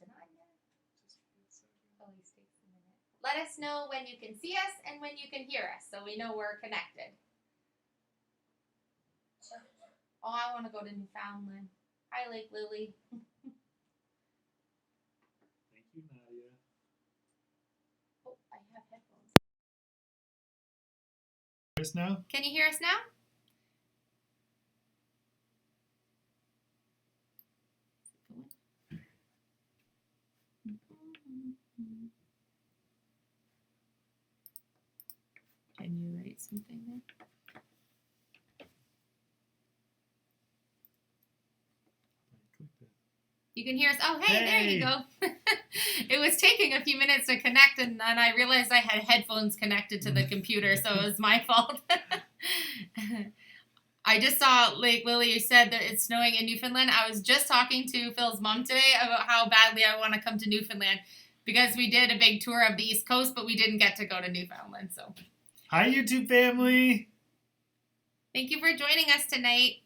it on yet? Always takes a minute. Let us know when you can see us and when you can hear us so we know we're connected. Oh, I want to go to Newfoundland. Hi, Lake Lily. Thank you, Nadia. Oh, I have headphones. Us now? Can you hear us now? Can you write something there? You can hear us. Oh, hey, there you go. It was taking a few minutes to connect, and then I realized I had headphones connected to the computer, so it was my fault. I just saw Lake Lily. You said that it's snowing in Newfoundland. I was just talking to Phil's mom today about how badly I want to come to Newfoundland because we did a big tour of the East Coast, but we didn't get to go to Newfoundland. So, hi, YouTube family. Thank you for joining us tonight.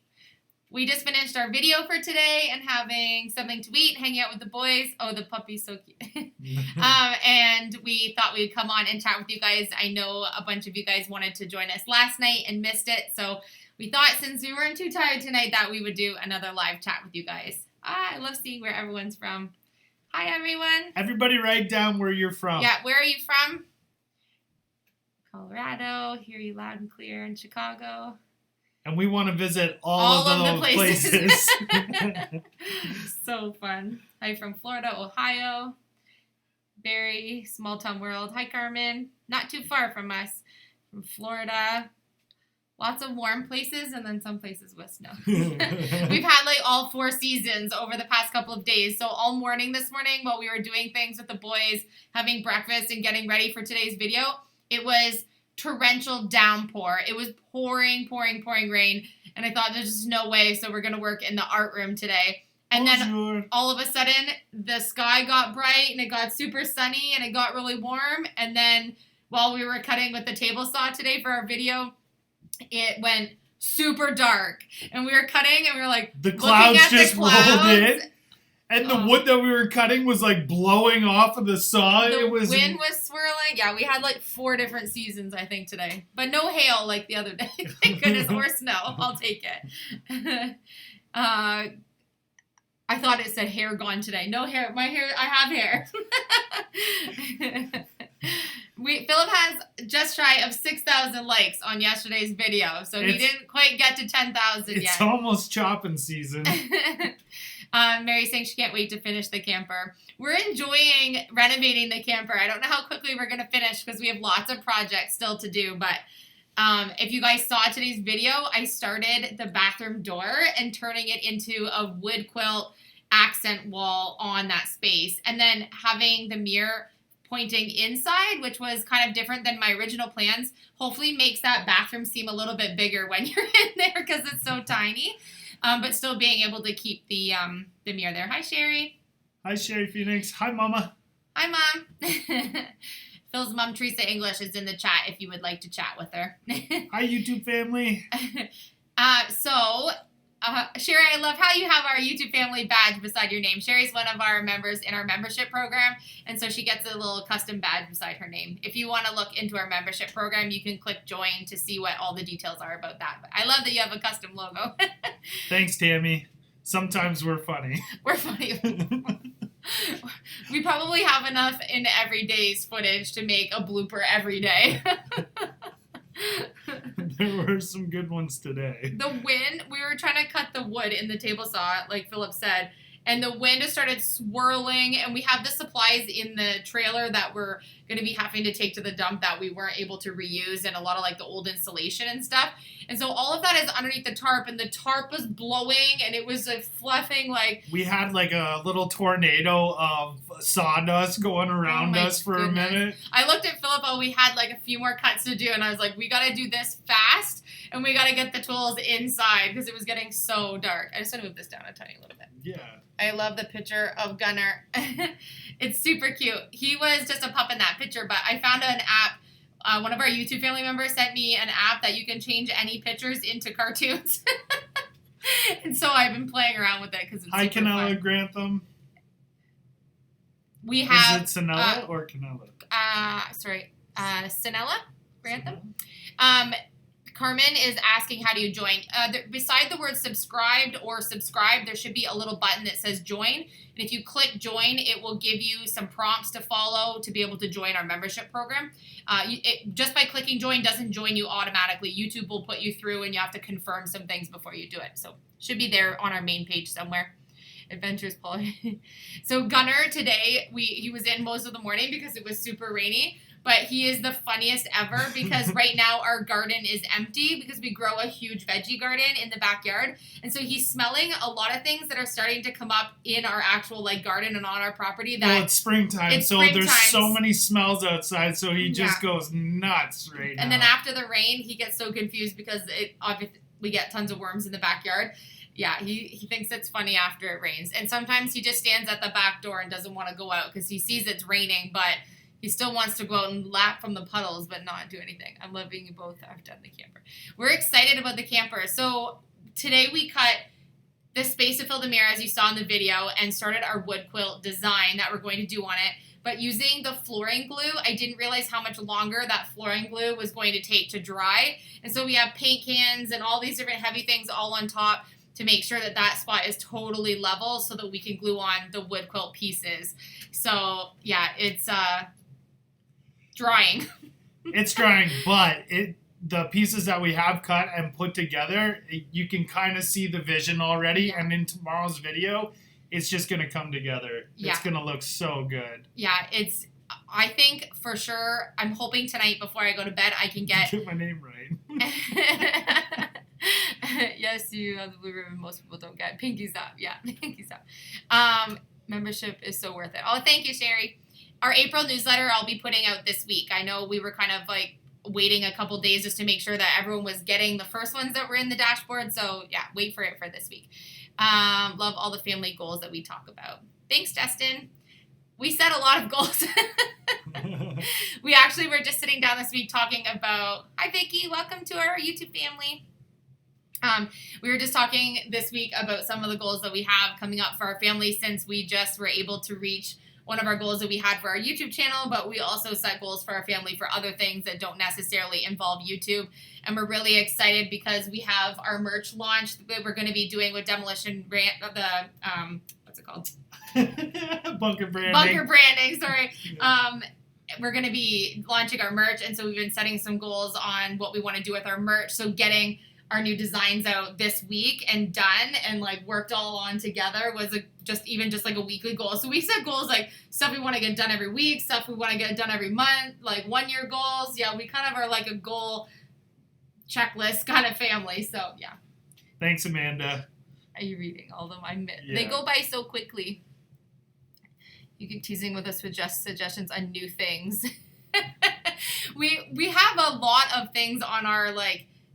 We just finished our video for today and having something to eat, hanging out with the boys. Oh, the puppy's so cute. And we thought we'd come on and chat with you guys. I know a bunch of you guys wanted to join us last night and missed it. So we thought since we weren't too tired tonight that we would do another live chat with you guys. I love seeing where everyone's from. Hi, everyone. Everybody write down where you're from. Yeah, where are you from? Colorado. Hear you loud and clear in Chicago. And we want to visit all of the those places. So fun. Hi from Florida, Ohio. Very small town world. Hi, Carmen. Not too far from us. From Florida. Lots of warm places and then some places with snow. We've had like all 4 seasons over the past couple of days. So all morning this morning while we were doing things with the boys, having breakfast and getting ready for today's video, it was torrential downpour. It was pouring rain, and I thought there's just no way, so we're gonna work in the art room today. And then all of a sudden the sky got bright and it got super sunny and it got really warm, and then while we were cutting with the table saw today for our video, it went super dark and we were cutting and we were like the clouds just rolled in. And the wood that we were cutting was like blowing off of the saw. The wind was swirling. Yeah, we had like 4 different seasons, I think, today. But no hail like the other day. Thank goodness. Or snow. I'll take it. I thought it said hair gone today. No hair. My hair. I have hair. Philip has just shy of 6,000 likes on yesterday's video. So he didn't quite get to 10,000 yet. It's almost chopping season. Mary's saying she can't wait to finish the camper. We're enjoying renovating the camper. I don't know how quickly we're going to finish because we have lots of projects still to do. But if you guys saw today's video, I started the bathroom door and turning it into a wood quilt accent wall on that space. And then having the mirror pointing inside, which was kind of different than my original plans, hopefully makes that bathroom seem a little bit bigger when you're in there because it's so tiny. But still being able to keep the mirror there. Hi, Sherry. Hi, Sherry Phoenix. Hi, Mama. Hi, Mom. Phil's mom, Teresa English, is in the chat if you would like to chat with her. Hi, YouTube family. Sherry, I love how you have our YouTube family badge beside your name. Sherry's one of our members in our membership program, and so she gets a little custom badge beside her name. If you want to look into our membership program, you can click join to see what all the details are about that. But I love that you have a custom logo. Thanks, Tammy. Sometimes we're funny. We're funny. We probably have enough in every day's footage to make a blooper every day. There were some good ones today. The wind, we were trying to cut the wood in the table saw, like Philip said, and the wind just started swirling, and we have the supplies in the trailer that we're going to be having to take to the dump that we weren't able to reuse, and a lot of like the old insulation and stuff. And so all of that is underneath the tarp, and the tarp was blowing, and it was like fluffing like... We had like a little tornado of sawdust going around us for a minute. I looked at Philip while we had like a few more cuts to do, and I was like, we got to do this fast, and we got to get the tools inside because it was getting so dark. I just want to move this down a tiny little bit. Yeah. I love the picture of Gunnar. It's super cute. He was just a pup in that picture, but I found an app. One of our YouTube family members sent me an app that you can change any pictures into cartoons. And so I've been playing around with it because it's super Hi, Canella fun. Grantham. We have... Is it Sinella or Canella? Sinella Grantham. Carmen is asking, how do you join? Beside the word subscribed or subscribe, there should be a little button that says join. And if you click join, it will give you some prompts to follow to be able to join our membership program. Just by clicking join doesn't join you automatically. YouTube will put you through and you have to confirm some things before you do it. So should be there on our main page somewhere. Adventures Paul. So Gunnar today, he was in most of the morning because it was super rainy. But he is the funniest ever because right now our garden is empty because we grow a huge veggie garden in the backyard. And so he's smelling a lot of things that are starting to come up in our actual garden and on our property. It's springtime, there's so many smells outside, so he just goes nuts right now. And then after the rain, he gets so confused because we get tons of worms in the backyard. Yeah, he thinks it's funny after it rains. And sometimes he just stands at the back door and doesn't want to go out because he sees it's raining, but he still wants to go out and lap from the puddles, but not do anything. I'm loving you both. I've done the camper. We're excited about the camper. So today we cut the space to fill the mirror, as you saw in the video, and started our wood quilt design that we're going to do on it. But using the flooring glue, I didn't realize how much longer that flooring glue was going to take to dry. And so we have paint cans and all these different heavy things all on top to make sure that spot is totally level so that we can glue on the wood quilt pieces. So yeah, it's drying. It's drying, but the pieces that we have cut and put together, you can kind of see the vision already. Yeah. And in tomorrow's video, it's just going to come together. Yeah. It's going to look so good. Yeah, I think for sure, I'm hoping tonight before I go to bed, I can get my name right. Yes, you have the blue ribbon. Most people don't get. Pinkies up. Yeah, pinkies up. Membership is so worth it. Oh, thank you, Sherry. Our April newsletter I'll be putting out this week. I know we were kind of waiting a couple days just to make sure that everyone was getting the first ones that were in the dashboard. So yeah, wait for it for this week. Love all the family goals that we talk about. Thanks, Justin. We set a lot of goals. We actually were just sitting down this week talking about, hi Vicky, welcome to our YouTube family. We were just talking this week about some of the goals that we have coming up for our family since we just were able to reach one of our goals that we had for our YouTube channel, but we also set goals for our family for other things that don't necessarily involve YouTube. And we're really excited because we have our merch launch that we're going to be doing with Demolition Brand, what's it called? Bunker Branding. Bunker Branding, sorry. We're going to be launching our merch, and so we've been setting some goals on what we want to do with our merch. So getting our new designs out this week and done and worked all on together was just a weekly goal. So we set goals stuff we want to get done every week, stuff we want to get done every month, 1 year goals. Yeah, we kind of are a goal checklist kind of family. So yeah. Thanks, Amanda. Are you reading all of them? They go by so quickly. You keep teasing with us with just suggestions on new things. We have a lot of things on our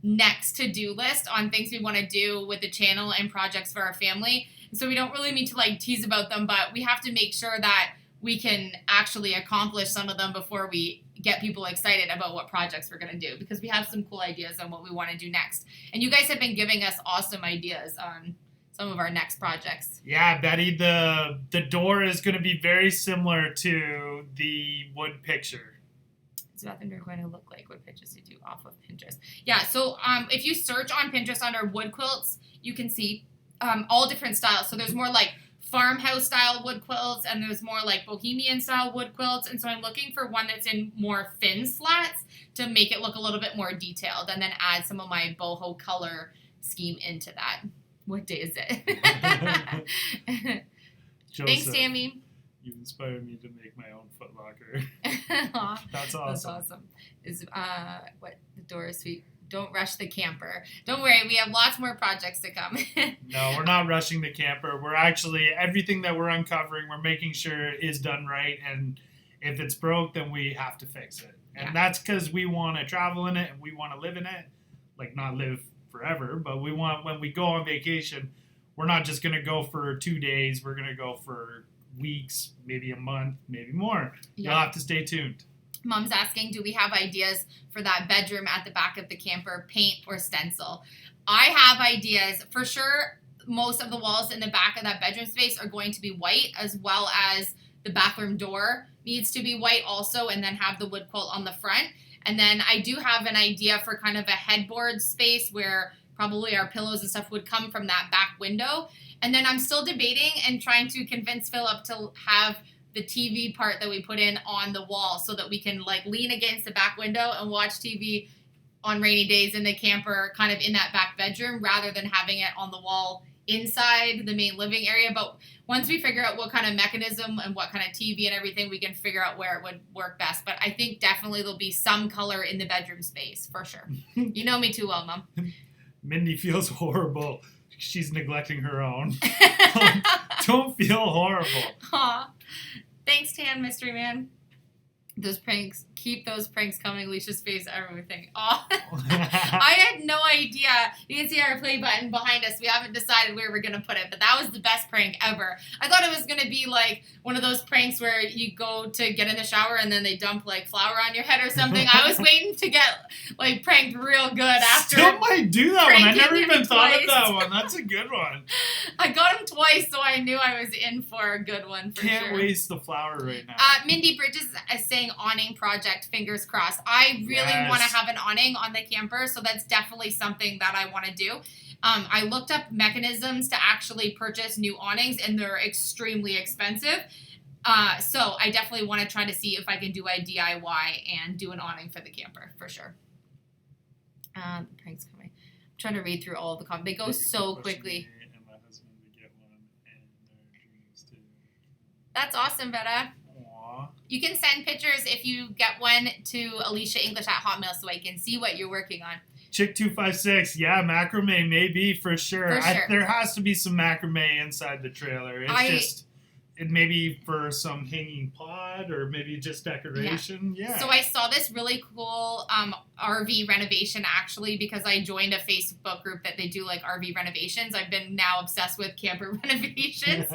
next to-do list on things we want to do with the channel and projects for our family. So we don't really need to tease about them, but we have to make sure that we can actually accomplish some of them before we get people excited about what projects we're going to do, because we have some cool ideas on what we want to do next. And you guys have been giving us awesome ideas on some of our next projects. Yeah, Betty, the door is going to be very similar to the wood picture. Is that they're going to look like? What pictures you do off of Pinterest? Yeah, so if you search on Pinterest under wood quilts, you can see all different styles. So there's more farmhouse style wood quilts, and there's more bohemian style wood quilts. And so I'm looking for one that's in more thin slats to make it look a little bit more detailed, and then add some of my boho color scheme into that. What day is it? Thanks, Sammy. You inspired me to make my own Foot Locker. That's awesome. That's awesome. The door is sweet. Don't rush the camper. Don't worry, we have lots more projects to come. No, we're not rushing the camper. We're actually, everything that we're uncovering, we're making sure is done right. And if it's broke, then we have to fix it. And that's because we want to travel in it and we want to live in it. Not live forever, but we want, when we go on vacation, we're not just going to go for 2 days. We're going to go for weeks, maybe a month, maybe more. You'll have to stay tuned. Mom's asking, do we have ideas for that bedroom at the back of the camper, paint or stencil? I have ideas. For sure, most of the walls in the back of that bedroom space are going to be white, as well as the bathroom door needs to be white also, and then have the wood quilt on the front. And then I do have an idea for kind of a headboard space where probably our pillows and stuff would come from that back window. And then I'm still debating and trying to convince Philip to have the TV part that we put in on the wall so that we can like lean against the back window and watch TV on rainy days in the camper kind of in that back bedroom rather than having it on the wall inside the main living area. But once we figure out what kind of mechanism and what kind of TV and everything, we can figure out where it would work best. But I think definitely there'll be some color in the bedroom space for sure. You know me too well, Mom. Mindy feels horrible. She's neglecting her own. Don't feel horrible. Aw. Thanks, Tan Mystery Man. Those pranks, keep those pranks coming. Alicia's face, everything. Oh, I had no idea. You can see our play button behind us. We haven't decided where we're going to put it, but that was the best prank ever. I thought it was going to be like one of those pranks where you go to get in the shower and then they dump like flour on your head or something. I was waiting to get like pranked real good after. Still might do that one. I never pranking even him thought of twice. that one. That's a good one. I got him twice, so I knew I was in for a good one for Can't sure. waste the flour right now. Mindy Bridges is saying awning project, fingers crossed. I really Yes. want to have an awning on the camper, so that's definitely something that I want to do. I looked up mechanisms to actually purchase new awnings, and they're extremely expensive. So I definitely want to try to see if I can do a DIY and do an awning for the camper, for sure. The prank's coming. I'm trying to read through all of the comments. They go so quickly. And my husband to get one and their dreams too. That's awesome, Betta. Aw. You can send pictures if you get one to Alicia English at Hotmail so I can see what you're working on. Chick256, yeah, macrame maybe for sure. For sure. There has to be some macrame inside the trailer. It maybe for some hanging pod or maybe just decoration. Yeah. So I saw this really cool RV renovation actually because I joined a Facebook group that they do like RV renovations. I've been now obsessed with camper renovations.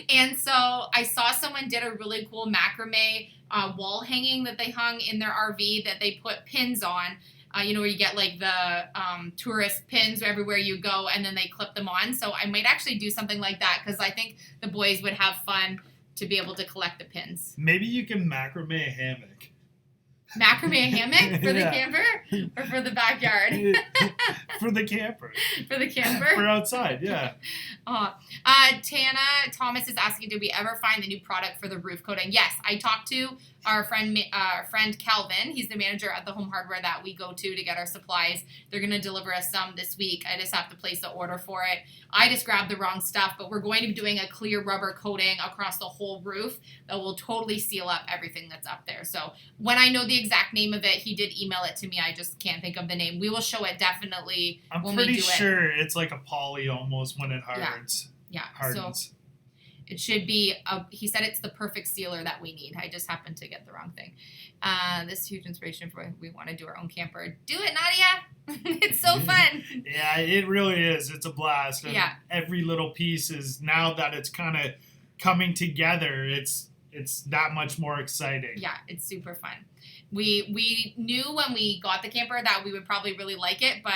And so I saw someone did a really cool macrame wall hanging that they hung in their RV that they put pins on. Where you get like the tourist pins everywhere you go and then they clip them on. So I might actually do something like that because I think the boys would have fun to be able to collect the pins. Maybe you can macrame a hammock. Macrame hammock for the Yeah. camper or for the backyard? For the camper. For the camper? For outside, yeah. Tana Thomas is asking, did we ever find the new product for the roof coating? Yes, I talked to our friend Calvin. He's the manager at the Home Hardware that we go to get our supplies. They're going to deliver us some this week. I just have to place the order for it. I just grabbed the wrong stuff, but we're going to be doing a clear rubber coating across the whole roof that will totally seal up everything that's up there. So when I know the exact name of it, he did email it to me. I just can't think of the name. We will show it definitely I'm when we pretty do it. sure it's like a poly almost when it hardens. Yeah, Hardens. so it should be, he said it's the perfect sealer that we need. I just happened to get the wrong thing. This is huge inspiration for we want to do our own camper. Do it, Nadia! It's so fun! Yeah, it really is. It's a blast. And Yeah. every little piece is, now that it's kind of coming together, it's that much more exciting. Yeah, it's super fun. We knew when we got the camper that we would probably really like it, but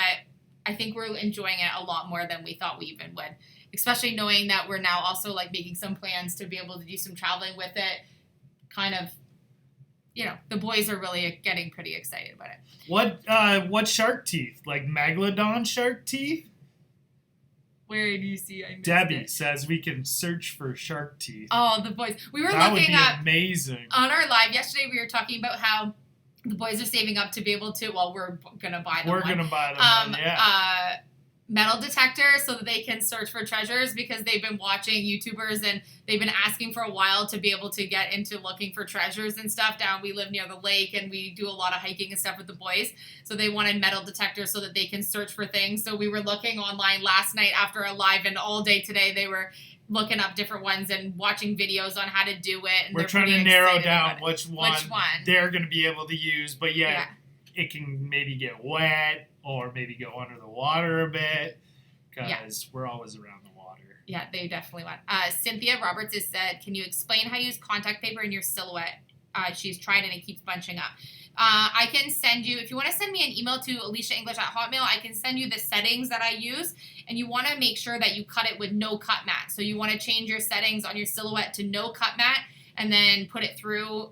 I think we're enjoying it a lot more than we thought we even would. Especially knowing that we're now also like making some plans to be able to do some traveling with it. Kind of, the boys are really getting pretty excited about it. What shark teeth? Like Megalodon shark teeth? Where do you see? I missed Debbie it. says we can search for shark teeth. Oh, the boys. We were That would looking be up amazing. on our live yesterday. We were talking about how the boys are saving up to be able to. Well, we're gonna buy them. We're one. gonna buy them. One, yeah. Metal detector so that they can search for treasures because they've been watching YouTubers and they've been asking for a while to be able to get into looking for treasures and stuff down. We live near the lake and we do a lot of hiking and stuff with the boys. So they wanted metal detectors so that they can search for things. So we were looking online last night after a live and all day today they were looking up different ones and watching videos on how to do it. And We're they're trying to pretty narrow excited down about it. which one they're going to be able to use, but yet it can maybe get wet or maybe go under the water a bit because we're always around the water. Yeah, they definitely want. Cynthia Roberts has said, can you explain how you use contact paper in your silhouette? She's tried and it keeps bunching up. I can send you, if you want to send me an email to aliciaenglish@hotmail, I can send you the settings that I use. And you want to make sure that you cut it with no cut mat. So you want to change your settings on your silhouette to no cut mat. and then put it through.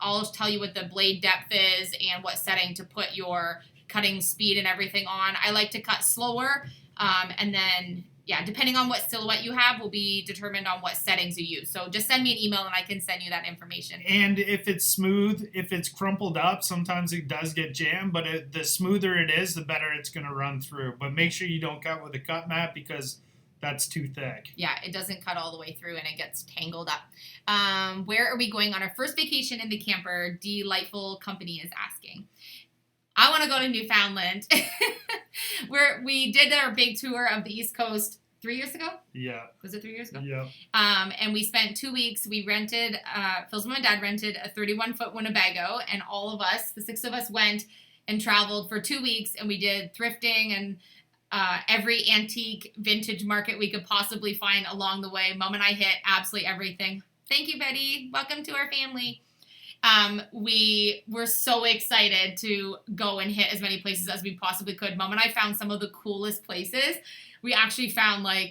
I'll tell you what the blade depth is and what setting to put your cutting speed and everything on. I like to cut slower, and then depending on what silhouette you have will be determined on what settings you use. So just send me an email and I can send you that information. And if it's smooth, if it's crumpled up, sometimes it does get jammed, but the smoother it is, the better it's going to run through. But make sure you don't cut with a cut mat because that's too thick. Yeah, it doesn't cut all the way through and it gets tangled up. Where are we going on our first vacation in the camper? Delightful Company is asking. I want to go to Newfoundland. We did our big tour of the East Coast 3 years ago. Yeah. Was it 3 years ago? Yeah. And we spent 2 weeks. We rented, Phil's mom and dad rented a 31-foot Winnebago, and all of us, the 6 of us, went and traveled for 2 weeks, and we did thrifting and every antique vintage market we could possibly find along the way. Mom and I hit absolutely everything. Thank you, Betty. Welcome to our family. We were so excited to go and hit as many places as we possibly could. Mom and I found some of the coolest places. We actually found at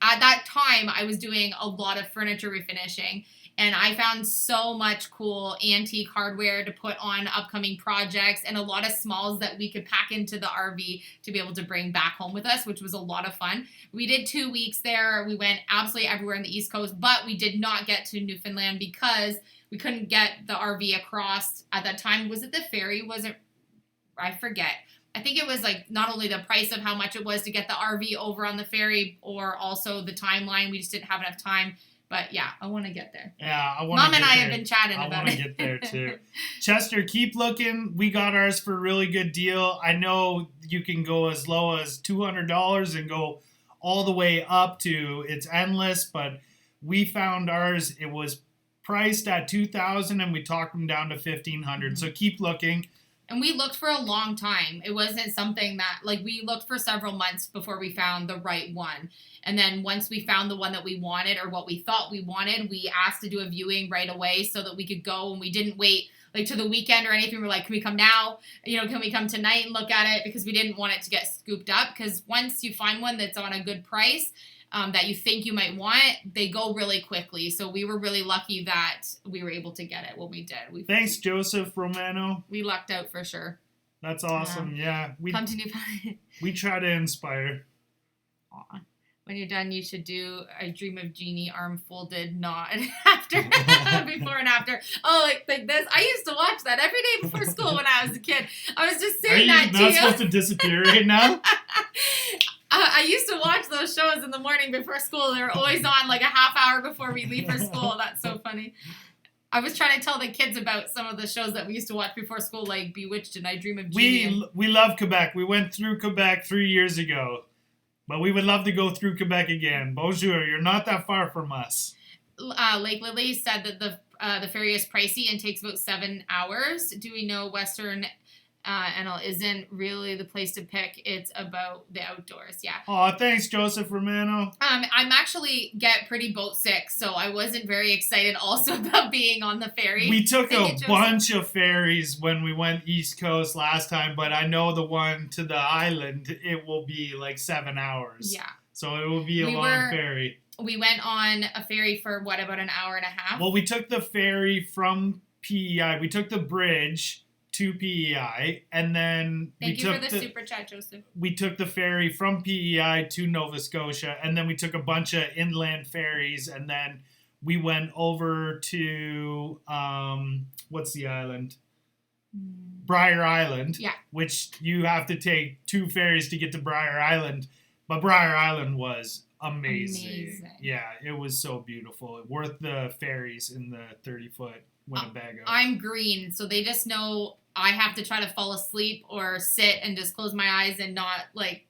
that time I was doing a lot of furniture refinishing, and I found so much cool antique hardware to put on upcoming projects and a lot of smalls that we could pack into the RV to be able to bring back home with us, which was a lot of fun. We did 2 weeks there. We went absolutely everywhere in the East Coast, but we did not get to Newfoundland because we couldn't get the RV across at that time. Was it the ferry? Was it? I forget. I think it was not only the price of how much it was to get the RV over on the ferry, or also the timeline. We just didn't have enough time. But yeah, I want to get there. Yeah, I want to. Mom and I have been chatting about it. I want to get there too. Chester, keep looking. We got ours for a really good deal. I know you can go as low as $200 and go all the way up to it's endless. But we found ours. It was priced at $2,000 and we talked them down to $1,500. Mm-hmm. So keep looking. And we looked for a long time. It wasn't something that, we looked for several months before we found the right one. And then once we found the one that we wanted, or what we thought we wanted, we asked to do a viewing right away so that we could go, and we didn't wait to the weekend or anything. We're like, can we come now? Can we come tonight and look at it? Because we didn't want it to get scooped up. Because once you find one that's on a good price, that you think you might want, they go really quickly. So we were really lucky that we were able to get it when we did. Thanks, Joseph Romano. We lucked out for sure. That's awesome. Yeah. Come to Newfoundland. We try to inspire. Aww. When you're done, you should do a Dream of Jeannie arm folded nod after, before and after. Oh, like this. I used to watch that every day before school when I was a kid. I was just saying that to you. Are you not supposed to disappear right now? I used to watch those shows in the morning before school. They were always on a half hour before we leave for school. That's so funny. I was trying to tell the kids about some of the shows that we used to watch before school, like Bewitched and I Dream of Jeannie. We love Quebec. We went through Quebec 3 years ago. But we would love to go through Quebec again. Bonjour, you're not that far from us. Lake Lily said that the ferry is pricey and takes about 7 hours. Do we know Western NL isn't really the place to pick? It's about the outdoors, yeah. Oh, thanks, Joseph Romano. I'm actually get pretty boat sick, so I wasn't very excited also about being on the ferry. We took a bunch of ferries when we went East Coast last time, but I know the one to the island, it will be 7 hours. Yeah. So it will be a long ferry. We went on a ferry for, about an hour and a half? Well, we took the ferry from PEI. We took the bridge to PEI, and then Thank you for the super chat, Joseph. We took the ferry from PEI to Nova Scotia, and then we took a bunch of inland ferries, and then we went over to what's the island? Briar Island. Yeah. Which you have to take 2 ferries to get to Briar Island, but Briar Island was amazing. Yeah, it was so beautiful. Worth the ferries in the 30-foot Winnebago. I'm green, so they just know I have to try to fall asleep or sit and just close my eyes and not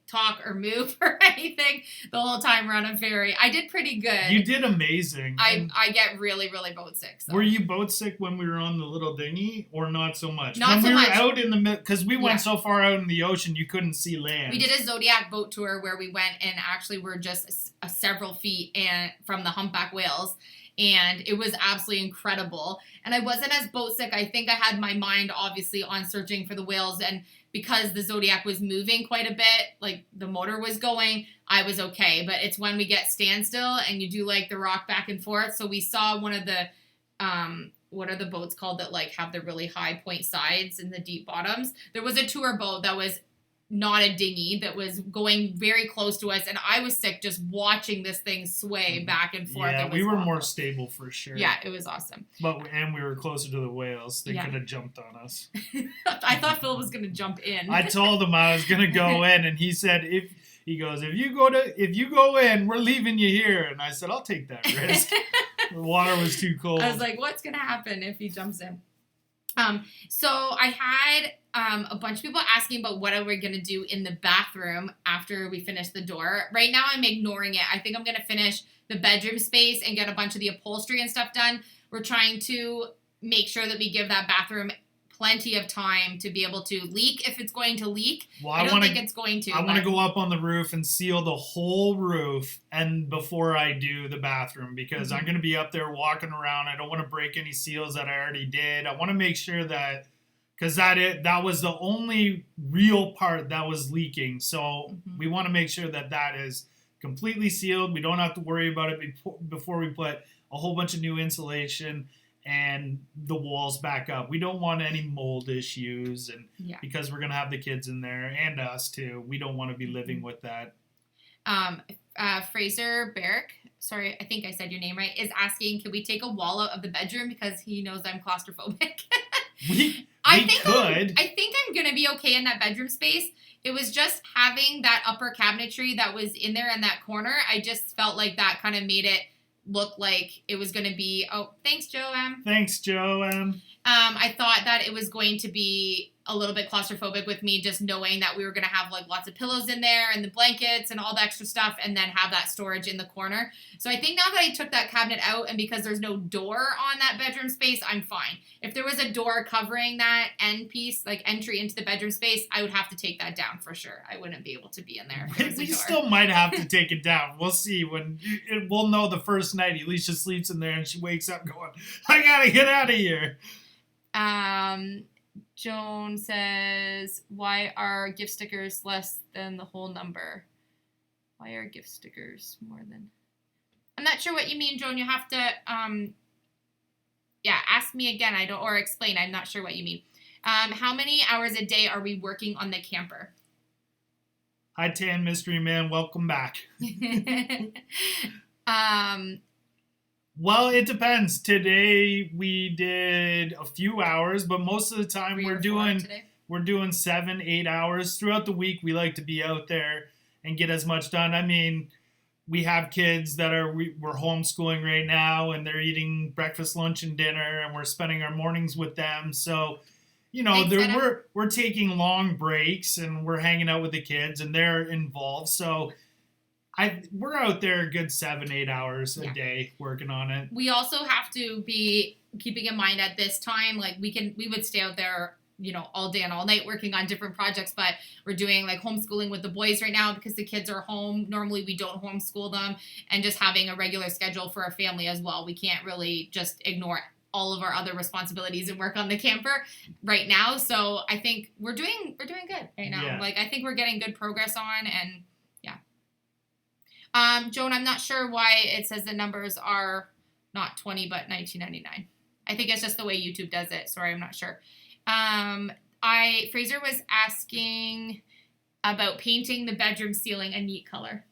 talk or move or anything the whole time we're on a ferry. I did pretty good. You did amazing. I get really, really boat sick. So. Were you boat sick when we were on the little dinghy, or not so much? Not when so we much. Were out in the middle, because we went so far out in the ocean you couldn't see land. We did a Zodiac boat tour where we went and actually were just several feet from the humpback whales. And it was absolutely incredible. And I wasn't as boat sick. I think I had my mind obviously on searching for the whales and because the Zodiac was moving quite a bit, like the motor was going, I was okay. But it's when we get standstill and you do like the rock back and forth. So we saw one of the, what are the boats called that like have the really high point sides and the deep bottoms? There was a tour boat that was not a dinghy that was going very close to us, and I was sick just watching this thing sway back and forth. Yeah, we were more stable for sure. Yeah, it was awesome. And we were closer to the whales. They could have jumped on us. I thought Phil was gonna jump in. I told him I was gonna go in, and he said if you go in, we're leaving you here. And I said I'll take that risk. The water was too cold. I was like, what's gonna happen if he jumps in? So I had a bunch of people asking about what are we going to do in the bathroom after we finish the door. Right now I'm ignoring it. I think I'm going to finish the bedroom space and get a bunch of the upholstery and stuff done. We're trying to make sure that we give that bathroom plenty of time to be able to leak if it's going to leak. Well, I don't think it's going to. I want to go up on the roof and seal the whole roof and before I do the bathroom because I'm going to be up there walking around. I don't want to break any seals that I already did. I want to make sure that because that was the only real part that was leaking. So we want to make sure that is completely sealed. We don't have to worry about it before we put a whole bunch of new insulation and the walls back up. We don't want any mold issues, and because we're going to have the kids in there and us too, we don't want to be living with that. Fraser Barrick, sorry, I think I said your name right, is asking, can we take a wall out of the bedroom because he knows I'm claustrophobic? I think I'm going to be okay in that bedroom space. It was just having that upper cabinetry that was in there in that corner. I just felt like that kind of made it look like it was going to be, thanks, Joe M. Thanks, Joe M. I thought that it was going to be a little bit claustrophobic with me just knowing that we were going to have like lots of pillows in there and the blankets and all the extra stuff and then have that storage in the corner. So I think now that I took that cabinet out and because there's no door on that bedroom space, I'm fine. If there was a door covering that end piece, like entry into the bedroom space, I would have to take that down for sure. I wouldn't be able to be in there if there was a door. We still might have to take it down. We'll see we'll know the first night Alicia sleeps in there and she wakes up going, I gotta get out of here. Joan says, why are gift stickers less than the whole number? Why are gift stickers more than... I'm not sure what you mean, Joan. You have to, ask me again. Or explain. I'm not sure what you mean. How many hours a day are we working on the camper? Hi, Tan Mystery Man. Welcome back. Well, it depends. Today we did a few hours, but most of the time we're doing 7-8 hours. Throughout the week, we like to be out there and get as much done. I mean, we have kids that we're homeschooling right now, and they're eating breakfast, lunch, and dinner, and we're spending our mornings with them. So, we're taking long breaks, and we're hanging out with the kids, and they're involved. So we're out there a good 7-8 hours a day working on it. We also have to be keeping in mind at this time, like we would stay out there, all day and all night working on different projects, but we're doing like homeschooling with the boys right now because the kids are home. Normally we don't homeschool them, and just having a regular schedule for our family as well. We can't really just ignore all of our other responsibilities and work on the camper right now. So I think we're doing good right now. Yeah. Like I think we're getting good progress on, and Joan, I'm not sure why it says the numbers are not 20 but $19.99. I think it's just the way YouTube does it. Sorry, I'm not sure. Fraser was asking about painting the bedroom ceiling a neat color.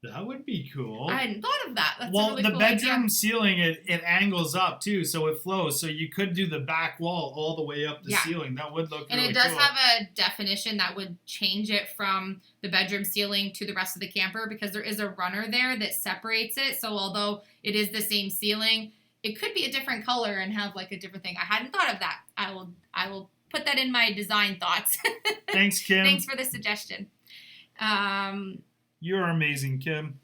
That would be cool. I hadn't thought of that. That's well, a really the cool bedroom idea. ceiling, it angles up too, so it flows. So you could do the back wall all the way up the ceiling. That would look really cool. And it does have a definition that would change it from the bedroom ceiling to the rest of the camper because there is a runner there that separates it. So although it is the same ceiling, it could be a different color and have like a different thing. I hadn't thought of that. I will put that in my design thoughts. Thanks, Kim. Thanks for the suggestion. You're amazing, Kim.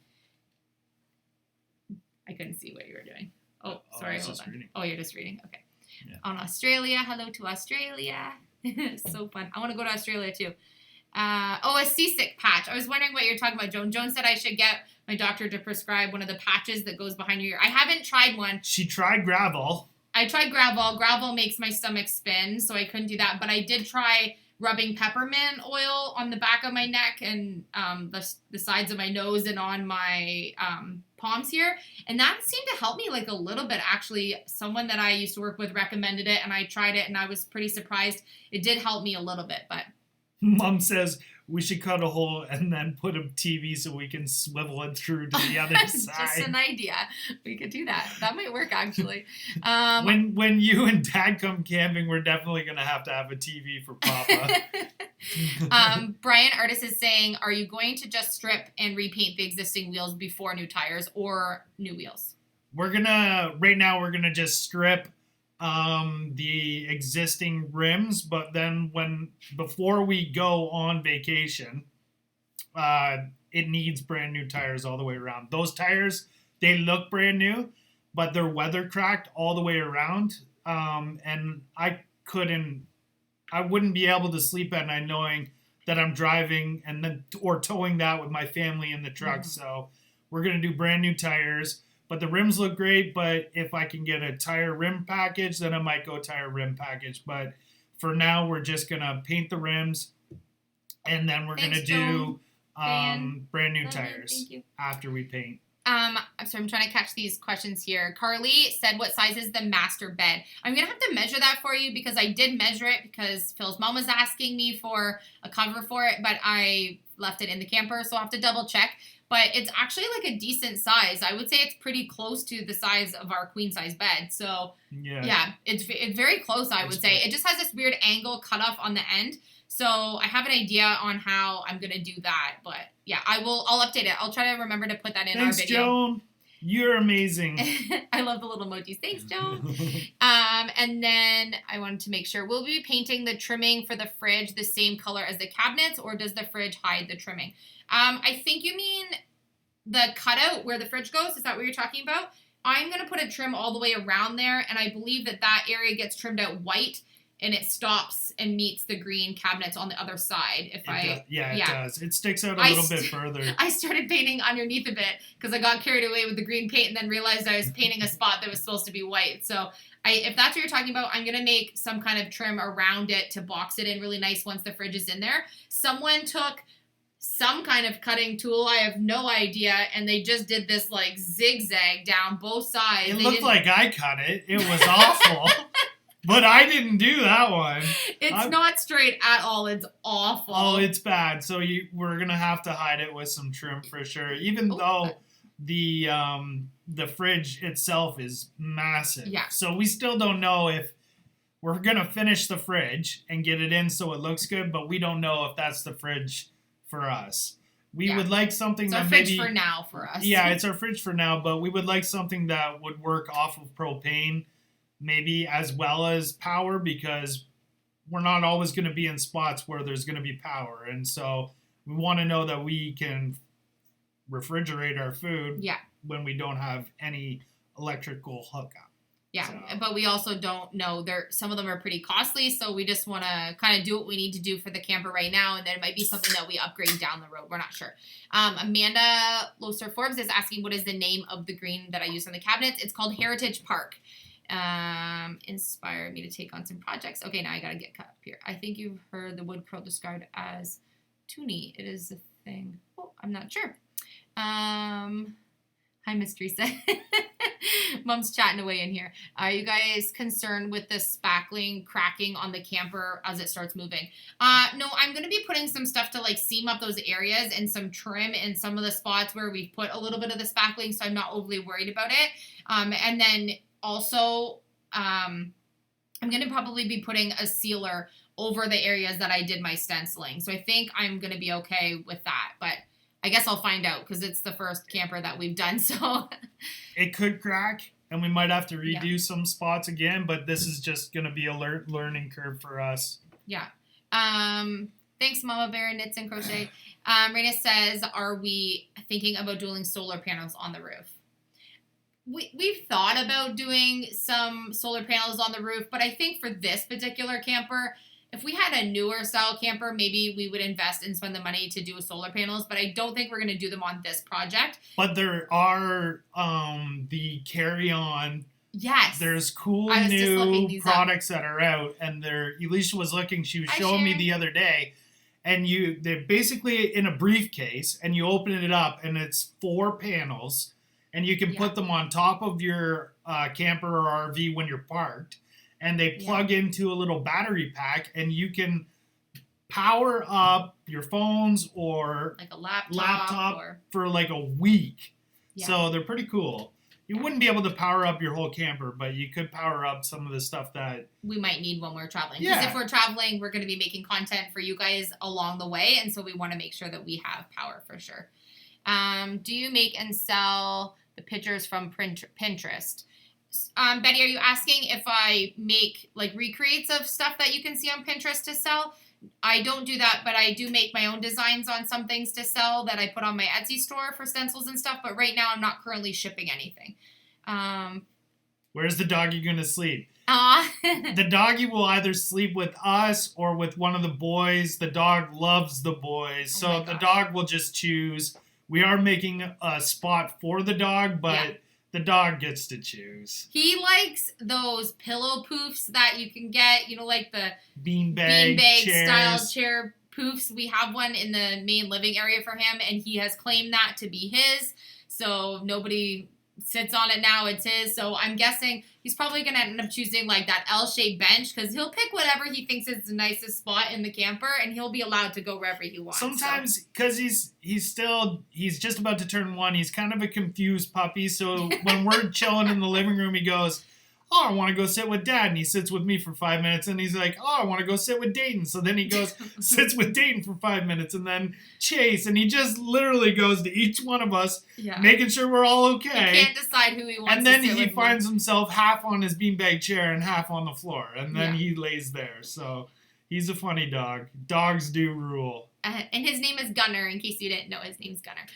I couldn't see what you were doing. Oh, sorry. Hold on. Reading. Oh, you're just reading. Okay. Yeah. On Australia. Hello to Australia. So fun. I want to go to Australia too. A seasick patch. I was wondering what you're talking about, Joan. Joan said I should get my doctor to prescribe one of the patches that goes behind your ear. I haven't tried one. She tried Gravel. I tried Gravel. Gravel makes my stomach spin, so I couldn't do that. But I did try rubbing peppermint oil on the back of my neck and the sides of my nose and on my palms here. And that seemed to help me like a little bit, actually. Someone that I used to work with recommended it, and I tried it, and I was pretty surprised. It did help me a little bit, but... Mom says we should cut a hole and then put a TV so we can swivel it through to the other side. Just an idea. We could do that. That might work, actually. When you and Dad come camping, we're definitely going to have a TV for Papa. Brian Artis is saying, are you going to just strip and repaint the existing wheels before new tires or new wheels? Right now we're going to just strip the existing rims, but then before we go on vacation, it needs brand new tires all the way around. Those tires, they look brand new, but they're weather cracked all the way around. And I wouldn't be able to sleep at night knowing that I'm driving or towing that with my family in the truck. Mm-hmm. So we're going to do brand new tires. But the rims look great, but if I can get a tire rim package, then I might go tire rim package. But for now, we're just going to paint the rims, and then we're going to do brand new tires after we paint. I'm sorry, I'm trying to catch these questions here. Carly said, what size is the master bed? I'm going to have to measure that for you because I did measure it because Phil's mom was asking me for a cover for it, but I left it in the camper, so I'll have to double check. But it's actually like a decent size. I would say it's pretty close to the size of our queen size bed. So yeah, it's very close, I would say. It just has this weird angle cut off on the end. So I have an idea on how I'm going to do that. But yeah, I'll update it. I'll try to remember to put that in our video. Thanks, Joan. You're amazing. I love the little emojis. Thanks, Joan. And then I wanted to make sure, will we be painting the trimming for the fridge the same color as the cabinets, or does the fridge hide the trimming? I think you mean the cutout where the fridge goes. Is that what you're talking about? I'm going to put a trim all the way around there, and I believe that area gets trimmed out white, and it stops and meets the green cabinets on the other side. It does. It sticks out a little bit further. I started painting underneath a bit because I got carried away with the green paint and then realized I was painting a spot that was supposed to be white. So if that's what you're talking about, I'm going to make some kind of trim around it to box it in really nice once the fridge is in there. Someone took some kind of cutting tool, I have no idea, and they just did this like zigzag down both sides. It looked like I cut it. It was awful. But I didn't do that one. It's not straight at all. It's awful. Oh, it's bad. So we're going to have to hide it with some trim for sure. Even though the fridge itself is massive. Yeah. So we still don't know if we're going to finish the fridge and get it in so it looks good, but we don't know if that's the fridge for us. We would like something that maybe... It's our fridge for now for us. Yeah, it's our fridge for now, but we would like something that would work off of propane, maybe as well as power, because we're not always going to be in spots where there's going to be power. And so we want to know that we can refrigerate our food when we don't have any electrical hookup. Yeah, but we also don't know. Some of them are pretty costly, so we just want to kind of do what we need to do for the camper right now, and then it might be something that we upgrade down the road. We're not sure. Amanda Loser Forbes is asking, what is the name of the green that I use on the cabinets? It's called Heritage Park. Inspired me to take on some projects. Okay, now I got to get cut up here. I think you've heard the wood curl described as toony. It is a thing. Oh, I'm not sure. Hi, Miss Teresa. Mom's chatting away in here. Are you guys concerned with the spackling cracking on the camper as it starts moving? No, I'm going to be putting some stuff to like seam up those areas and some trim in some of the spots where we've put a little bit of the spackling, so I'm not overly worried about it. And then also, I'm going to probably be putting a sealer over the areas that I did my stenciling. So I think I'm going to be okay with that, but I guess I'll find out because it's the first camper that we've done, so. It could crack, and we might have to redo some spots again, but this is just going to be a learning curve for us. Yeah. Thanks, Mama Bear, Knits and Crochet. Raina says, are we thinking about doing solar panels on the roof? We've thought about doing some solar panels on the roof, but I think for this particular camper, if we had a newer style camper, maybe we would invest and spend the money to do solar panels, but I don't think we're going to do them on this project. But there are the carry-on Yes. There's cool I was just looking new these products that are out, and Elisha was looking. She was Hi, showing me Sharon. the other day, and they're basically in a briefcase, and you open it up, and it's 4 panels, and you can put them on top of your camper or RV when you're parked, and they plug into a little battery pack, and you can power up your phones or like a laptop or... for like a week. Yeah. So they're pretty cool. You wouldn't be able to power up your whole camper, but you could power up some of the stuff that we might need when we're traveling. Because if we're traveling, we're going to be making content for you guys along the way, and so we want to make sure that we have power for sure. Do you make and sell the pictures from Pinterest? Betty, are you asking if I make like recreates of stuff that you can see on Pinterest to sell? I don't do that, but I do make my own designs on some things to sell that I put on my Etsy store for stencils and stuff. But right now, I'm not currently shipping anything. Where's the doggy going to sleep? The doggy will either sleep with us or with one of the boys. The dog loves the boys. So the dog will just choose. We are making a spot for the dog, but the dog gets to choose. He likes those pillow poofs that you can get, you know, like the beanbag style chair poofs. We have one in the main living area for him, and he has claimed that to be his. So nobody sits on it now, it's his. So I'm guessing he's probably going to end up choosing like that L-shaped bench because he'll pick whatever he thinks is the nicest spot in the camper, and he'll be allowed to go wherever he wants. Sometimes, because he's just about to turn 1, he's kind of a confused puppy. So when we're chilling in the living room, he goes, "Oh, I want to go sit with Dad." And he sits with me for 5 minutes, and he's like, "Oh, I want to go sit with Dayton." So then he goes, sits with Dayton for 5 minutes, and then Chase, and he just literally goes to each one of us, making sure we're all okay. He can't decide who he wants and then to sit he with finds himself half on his beanbag chair and half on the floor, and then he lays there. So he's a funny dog. Dogs do rule. And his name is Gunner, in case you didn't know his name's Gunner.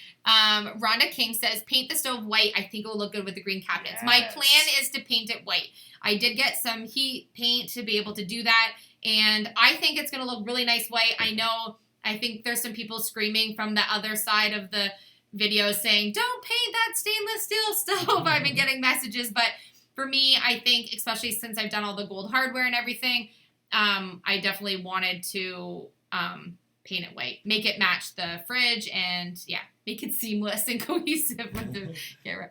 Rhonda King says, paint the stove white. I think it will look good with the green cabinets. Yes. My plan is to paint it white. I did get some heat paint to be able to do that, and I think it's going to look really nice white. I think there's some people screaming from the other side of the video saying, don't paint that stainless steel stove. I've been getting messages, but for me, I think, especially since I've done all the gold hardware and everything, I definitely wanted to... paint it white, make it match the fridge, and make it seamless and cohesive with the camera.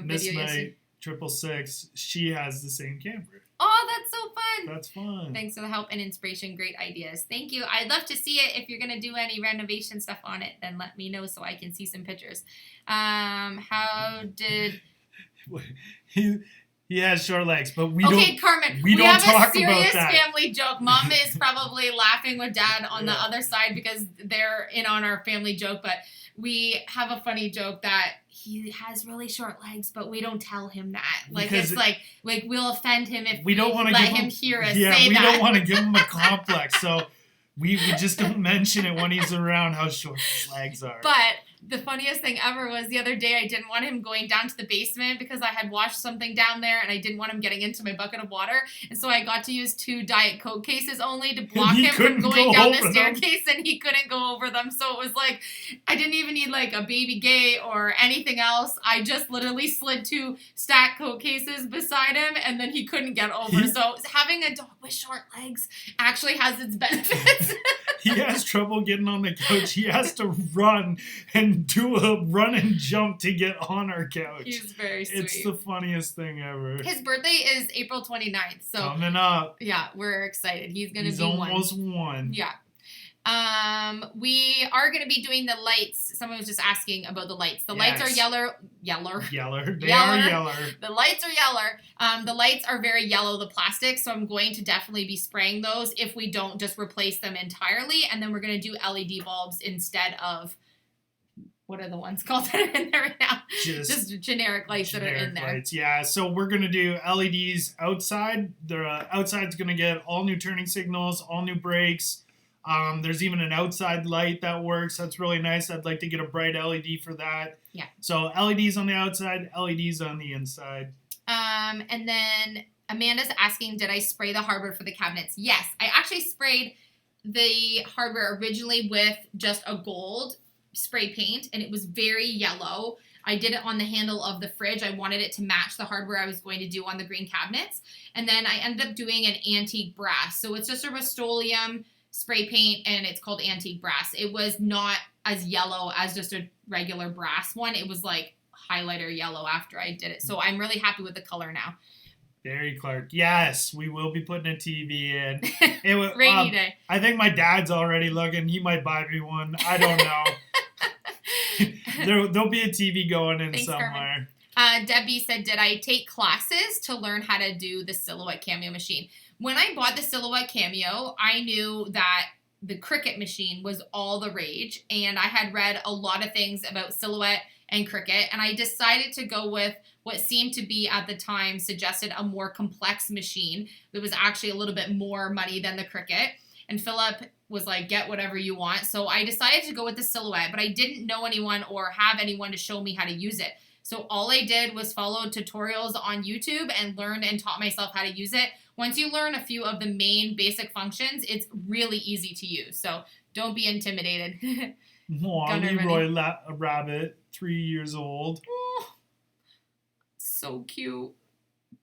Miss Knight 666, she has the same camper. Oh, that's so fun. That's fun. Thanks for the help and inspiration. Great ideas. Thank you. I'd love to see it. If you're going to do any renovation stuff on it, then let me know so I can see some pictures. How did... He has short legs, but we Carmen, we don't have talk a serious about that. family joke. Mom is probably laughing with Dad on the other side because they're in on our family joke, but we have a funny joke that he has really short legs, but we don't tell him that. Like, because it's like we'll offend him if we don't want to let him hear us say that. Yeah, we don't want to give him a complex, so we just don't mention it when he's around how short his legs are. But the funniest thing ever was the other day I didn't want him going down to the basement because I had washed something down there and I didn't want him getting into my bucket of water. And so I got to use 2 Diet Coke cases only to block him from going down the staircase, and he couldn't go over them. So it was like I didn't even need like a baby gate or anything else. I just literally slid 2 stacked Coke cases beside him, and then he couldn't get over. So having a dog with short legs actually has its benefits. He has trouble getting on the couch. He has to run and do a run and jump to get on our couch. He's very sweet. It's the funniest thing ever. His birthday is April 29th. So coming up. Yeah, we're excited. He's going to be almost 1. Yeah. We are going to be doing the lights. Someone was just asking about the lights. The lights are yeller. They are yeller. The lights are yeller. The lights are very yellow, the plastic, so I'm going to definitely be spraying those if we don't just replace them entirely. And then we're going to do LED bulbs instead of, what are the ones called that are in there right now? Just generic lights that are in there. Lights. Yeah, so we're going to do LEDs outside. The outside's going to get all new turning signals, all new brakes. There's even an outside light that works. That's really nice. I'd like to get a bright LED for that. Yeah. So LEDs on the outside, LEDs on the inside. And then Amanda's asking, did I spray the hardware for the cabinets? Yes, I actually sprayed the hardware originally with just a gold spray paint, and it was very yellow. I did it on the handle of the fridge. I wanted it to match the hardware I was going to do on the green cabinets. And then I ended up doing an antique brass. So it's just a Rust-Oleum spray paint, and it's called antique brass. It was not as yellow as just a regular brass one. It was like highlighter yellow after I did it. So I'm really happy with the color now. Barry Clark. Yes, we will be putting a TV in. It was Rainy day. I think my dad's already looking. He might buy me one. I don't know. There'll be a TV going in Thanks, somewhere. Debbie said, did I take classes to learn how to do the Silhouette Cameo machine? When I bought the Silhouette Cameo, I knew that the Cricut machine was all the rage, and I had read a lot of things about Silhouette and Cricut, and I decided to go with what seemed to be at the time suggested a more complex machine that was actually a little bit more money than the Cricut. And Philip was like, get whatever you want. So I decided to go with the Silhouette, but I didn't know anyone or have anyone to show me how to use it. So all I did was follow tutorials on YouTube and learned and taught myself how to use it. Once you learn a few of the main basic functions, it's really easy to use. So don't be intimidated. Aw, Leroy Rabbit, 3 years old. Oh, so cute.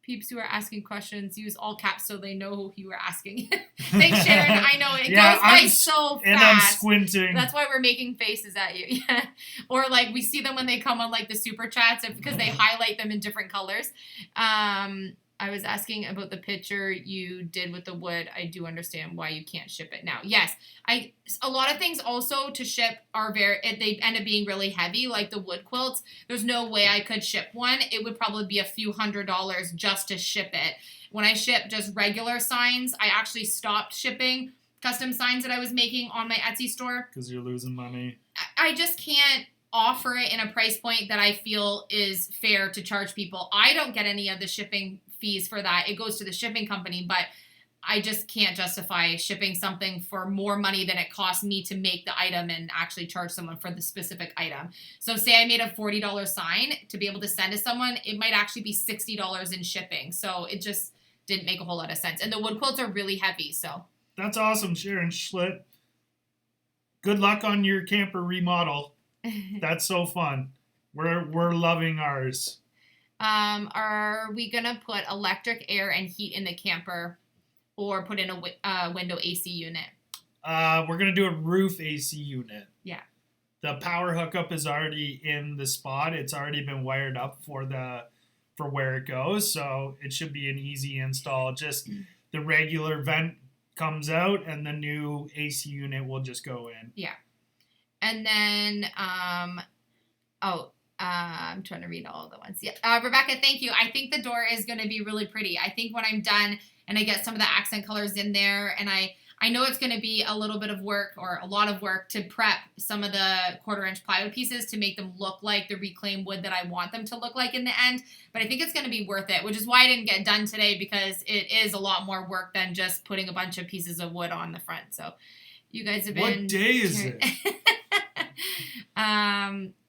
Peeps who are asking questions, use all caps so they know who you are asking. Thanks, Sharon. I know it goes by so fast. And I'm squinting. That's why we're making faces at you. Yeah. Or like we see them when they come on like the super chats because they highlight them in different colors. I was asking about the picture you did with the wood. I do understand why you can't ship it now. Yes, a lot of things also to ship are they end up being really heavy, like the wood quilts. There's no way I could ship one. It would probably be a few $100s just to ship it. When I ship just regular signs, I actually stopped shipping custom signs that I was making on my Etsy store. Because you're losing money. I just can't offer it in a price point that I feel is fair to charge people. I don't get any of the shipping fees for that. It goes to the shipping company, but I just can't justify shipping something for more money than it costs me to make the item and actually charge someone for the specific item. So say I made a $40 sign to be able to send to someone, it might actually be $60 in shipping. So it just didn't make a whole lot of sense. And the wood quilts are really heavy, so. That's awesome, Sharon Schlitt. Good luck on your camper remodel. That's so fun. We're loving ours. Are we gonna put electric air and heat in the camper, or put in a window AC unit? We're gonna do a roof AC unit. Yeah. The power hookup is already in the spot. It's already been wired up for where it goes, so it should be an easy install. Just the regular vent comes out, and the new AC unit will just go in. Yeah. And then, I'm trying to read all of the ones. Yeah. Rebecca, thank you. I think the door is going to be really pretty. I think when I'm done and I get some of the accent colors in there, and I know it's going to be a little bit of work or a lot of work to prep some of the 1/4-inch plywood pieces to make them look like the reclaimed wood that I want them to look like in the end. But I think it's going to be worth it, which is why I didn't get done today, because it is a lot more work than just putting a bunch of pieces of wood on the front. So you guys have been... What day is it?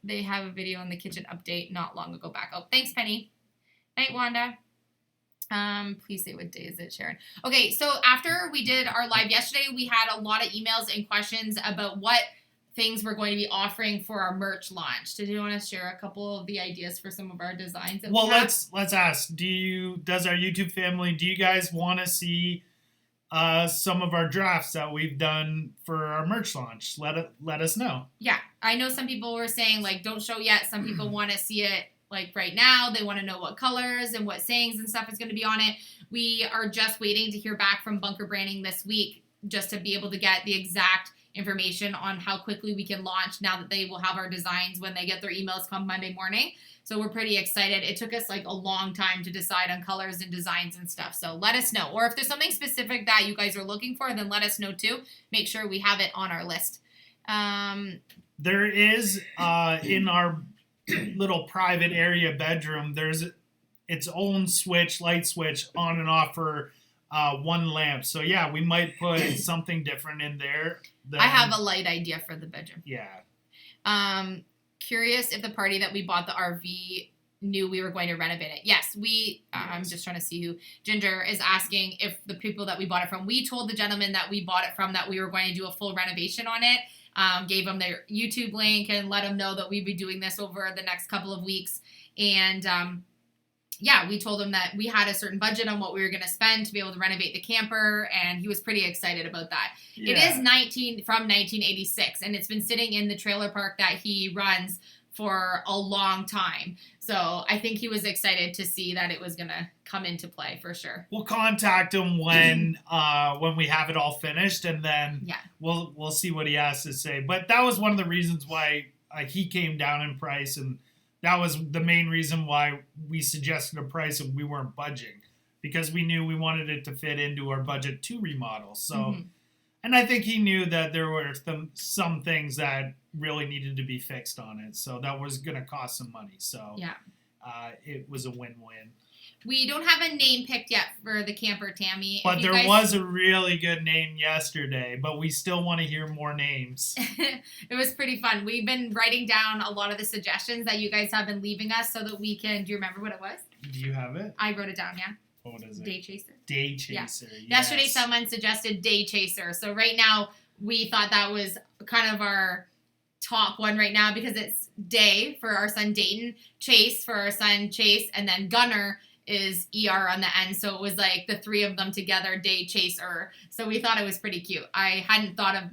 They have a video on the kitchen update not long ago back. Oh, thanks, Penny. Night, Wanda. Please say what day is it, Sharon. Okay, so after we did our live yesterday, we had a lot of emails and questions about what things we're going to be offering for our merch launch. Did you want to share a couple of the ideas for some of our designs that we have? let's ask. Does our YouTube family, do you guys want to see some of our drafts that we've done for our merch launch? Let us know. Yeah, I know some people were saying like don't show yet. Some people want to see it like right now. They want to know what colors and what sayings and stuff is going to be on it. We are just waiting to hear back from Bunker Branding this week just to be able to get the exact information on how quickly we can launch now that they will have our designs when they get their emails come Monday morning. So we're pretty excited. It took us like a long time to decide on colors and designs and stuff. So let us know. Or if there's something specific that you guys are looking for, then let us know too. Make sure we have it on our list. There is in our little private area bedroom, there's its own light switch on and off for one lamp. So yeah, we might put something different in there. I have a light idea for the bedroom. Yeah. Curious if the party that we bought the RV knew we were going to renovate it. Yes, I'm just trying to see who. Ginger is asking if the people that we bought it from. We told the gentleman that we bought it from that we were going to do a full renovation on it. gave them their YouTube link and let them know that we'd be doing this over the next couple of weeks. And yeah, we told him that we had a certain budget on what we were going to spend to be able to renovate the camper, and he was pretty excited about that. Yeah. It is from 1986, and it's been sitting in the trailer park that he runs for a long time. So I think he was excited to see that it was going to come into play for sure. We'll contact him when we have it all finished, and then we'll see what he has to say. But that was one of the reasons why he came down in price, and that was the main reason why we suggested a price and we weren't budging, because we knew we wanted it to fit into our budget to remodel. So, and I think he knew that there were some things that really needed to be fixed on it. So that was going to cost some money. So it was a win-win. We don't have a name picked yet for the camper, Tammy. But there was a really good name yesterday, but we still want to hear more names. It was pretty fun. We've been writing down a lot of the suggestions that you guys have been leaving us so that we can... Do you remember what it was? Do you have it? I wrote it down, yeah. What is it? Day Chaser. Day Chaser, yes. Yesterday someone suggested Day Chaser. So right now we thought that was kind of our top one right now because it's Day for our son Dayton, Chase for our son Chase, and then Gunner is ER on the end, so it was like the three of them together, Day Chaser. So we thought it was pretty cute. We hadn't thought of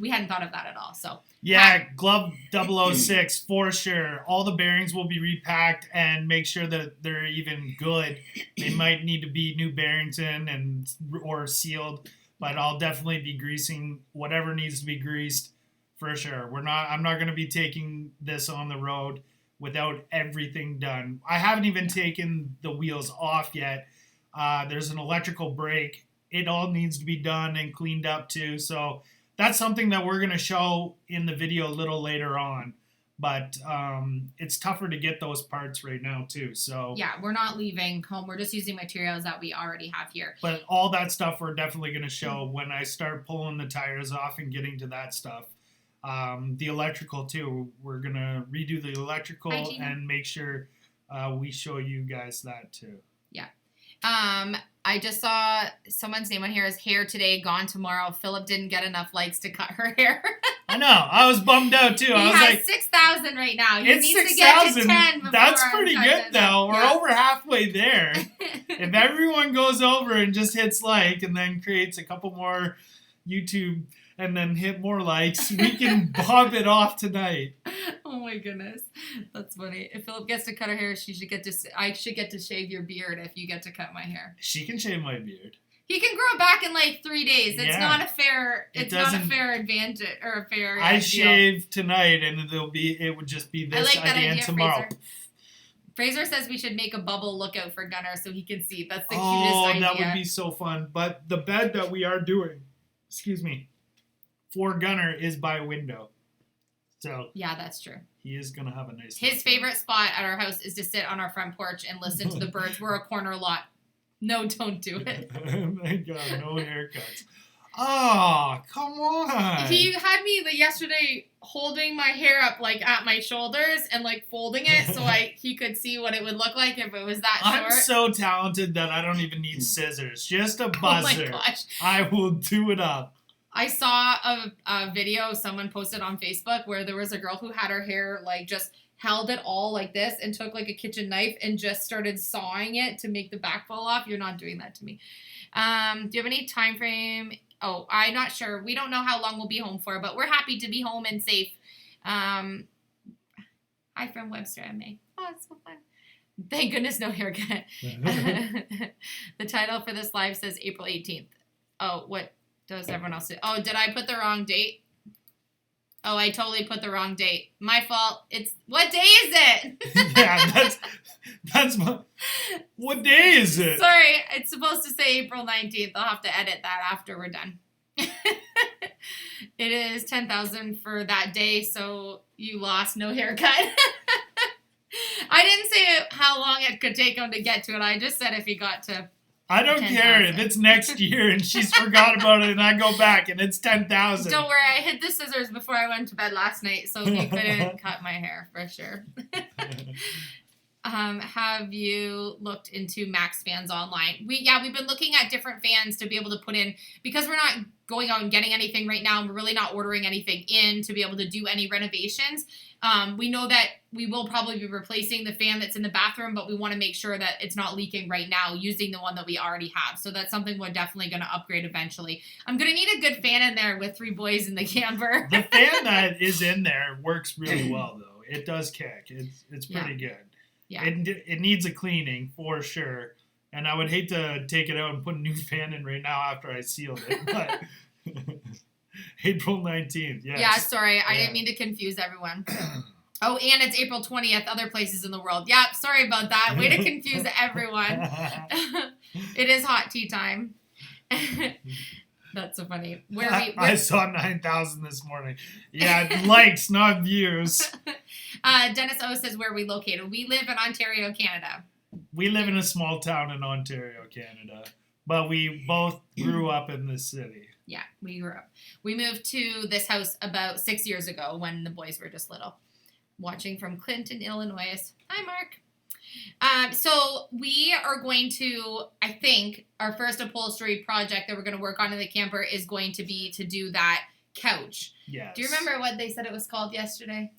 that at all. So yeah, Glove 006 for sure. All the bearings will be repacked and make sure that they're even good. They might need to be new bearings in or sealed, but I'll definitely be greasing whatever needs to be greased for sure. I'm not going to be taking this on the road without everything done. I haven't even taken the wheels off yet. There's an electrical brake. It all needs to be done and cleaned up too. So that's something that we're going to show in the video a little later on. But it's tougher to get those parts right now too. So yeah, we're not leaving home. We're just using materials that we already have here. But all that stuff we're definitely going to show when I start pulling the tires off and getting to that stuff. The electrical too. We're gonna redo the electrical and make sure we show you guys that too. Yeah. I just saw someone's name on here is Hair Today, Gone Tomorrow. Philip didn't get enough likes to cut her hair. I know. I was bummed out too. I was has like, 6,000 right now. He it's needs to get to 10 before That's pretty good though. We're over halfway there. If everyone goes over and just hits like and then creates a couple more YouTube and then hit more likes, we can bob it off tonight. Oh my goodness, that's funny. If Philip gets to cut her hair, I should get to shave your beard if you get to cut my hair. She can shave my beard. He can grow it back in like 3 days. It's not a fair. It's not a fair advantage or a fair. I shave tonight, and it would just be this idea tomorrow. Fraser says we should make a bubble lookout for Gunner so he can see. That's the cutest idea. That would be so fun. But the bed that we are doing, for Gunner is by a window. So yeah, that's true. He is going to have a nice... His favorite spot at our house is to sit on our front porch and listen to the birds. We're a corner lot. No, don't do it. My God, no haircuts. Oh, come on. He had me yesterday holding my hair up like at my shoulders and like folding it so he could see what it would look like if it was that short. I'm so talented that I don't even need scissors. Just a buzzer. Oh my gosh. I will do it up. I saw a video someone posted on Facebook where there was a girl who had her hair like just held it all like this and took like a kitchen knife and just started sawing it to make the back fall off. You're not doing that to me. Do you have any time frame? Oh, I'm not sure. We don't know how long we'll be home for, but we're happy to be home and safe. Hi from Webster, MA. Oh, it's so fun. Thank goodness no haircut. The title for this live says April 18th. Oh, what does everyone else do? Oh, did I put the wrong date? Oh, I totally put the wrong date. My fault. What day is it? Yeah, that's what day is it? Sorry, it's supposed to say April 19th. I'll have to edit that after we're done. It is 10,000 for that day, so you lost no haircut. I didn't say how long it could take him to get to it. I just said if he got to I don't 10, care if it's next year and she's forgot about it and I go back and it's 10,000. Don't worry, I hid the scissors before I went to bed last night so he couldn't cut my hair for sure. Have you looked into Max Fans online? We've been looking at different fans to be able to put in, because we're not going out and getting anything right now, and we're really not ordering anything in to be able to do any renovations. We know that we will probably be replacing the fan that's in the bathroom, but we want to make sure that it's not leaking right now using the one that we already have. So that's something we're definitely going to upgrade eventually. I'm going to need a good fan in there with 3 boys in the camper. The fan that is in there works really well, though. It does kick. It's pretty good. Yeah. It needs a cleaning for sure. And I would hate to take it out and put a new fan in right now after I sealed it. But April 19th, yes. Yeah, sorry. I didn't mean to confuse everyone. Oh, and it's April 20th, other places in the world. Yeah, sorry about that. Way to confuse everyone. It is hot tea time. That's so funny. I saw 9,000 this morning. Yeah, likes, not views. Dennis O says, where are we located? We live in Ontario, Canada. We live in a small town in Ontario, Canada. But we both grew up in this city. Yeah, we grew up. We moved to this house about 6 years ago when the boys were just little. Watching from Clinton, Illinois. Hi, Mark. So we are going to, I think, our first upholstery project that we're going to work on in the camper is going to be to do that couch. Yes. Do you remember what they said it was called yesterday?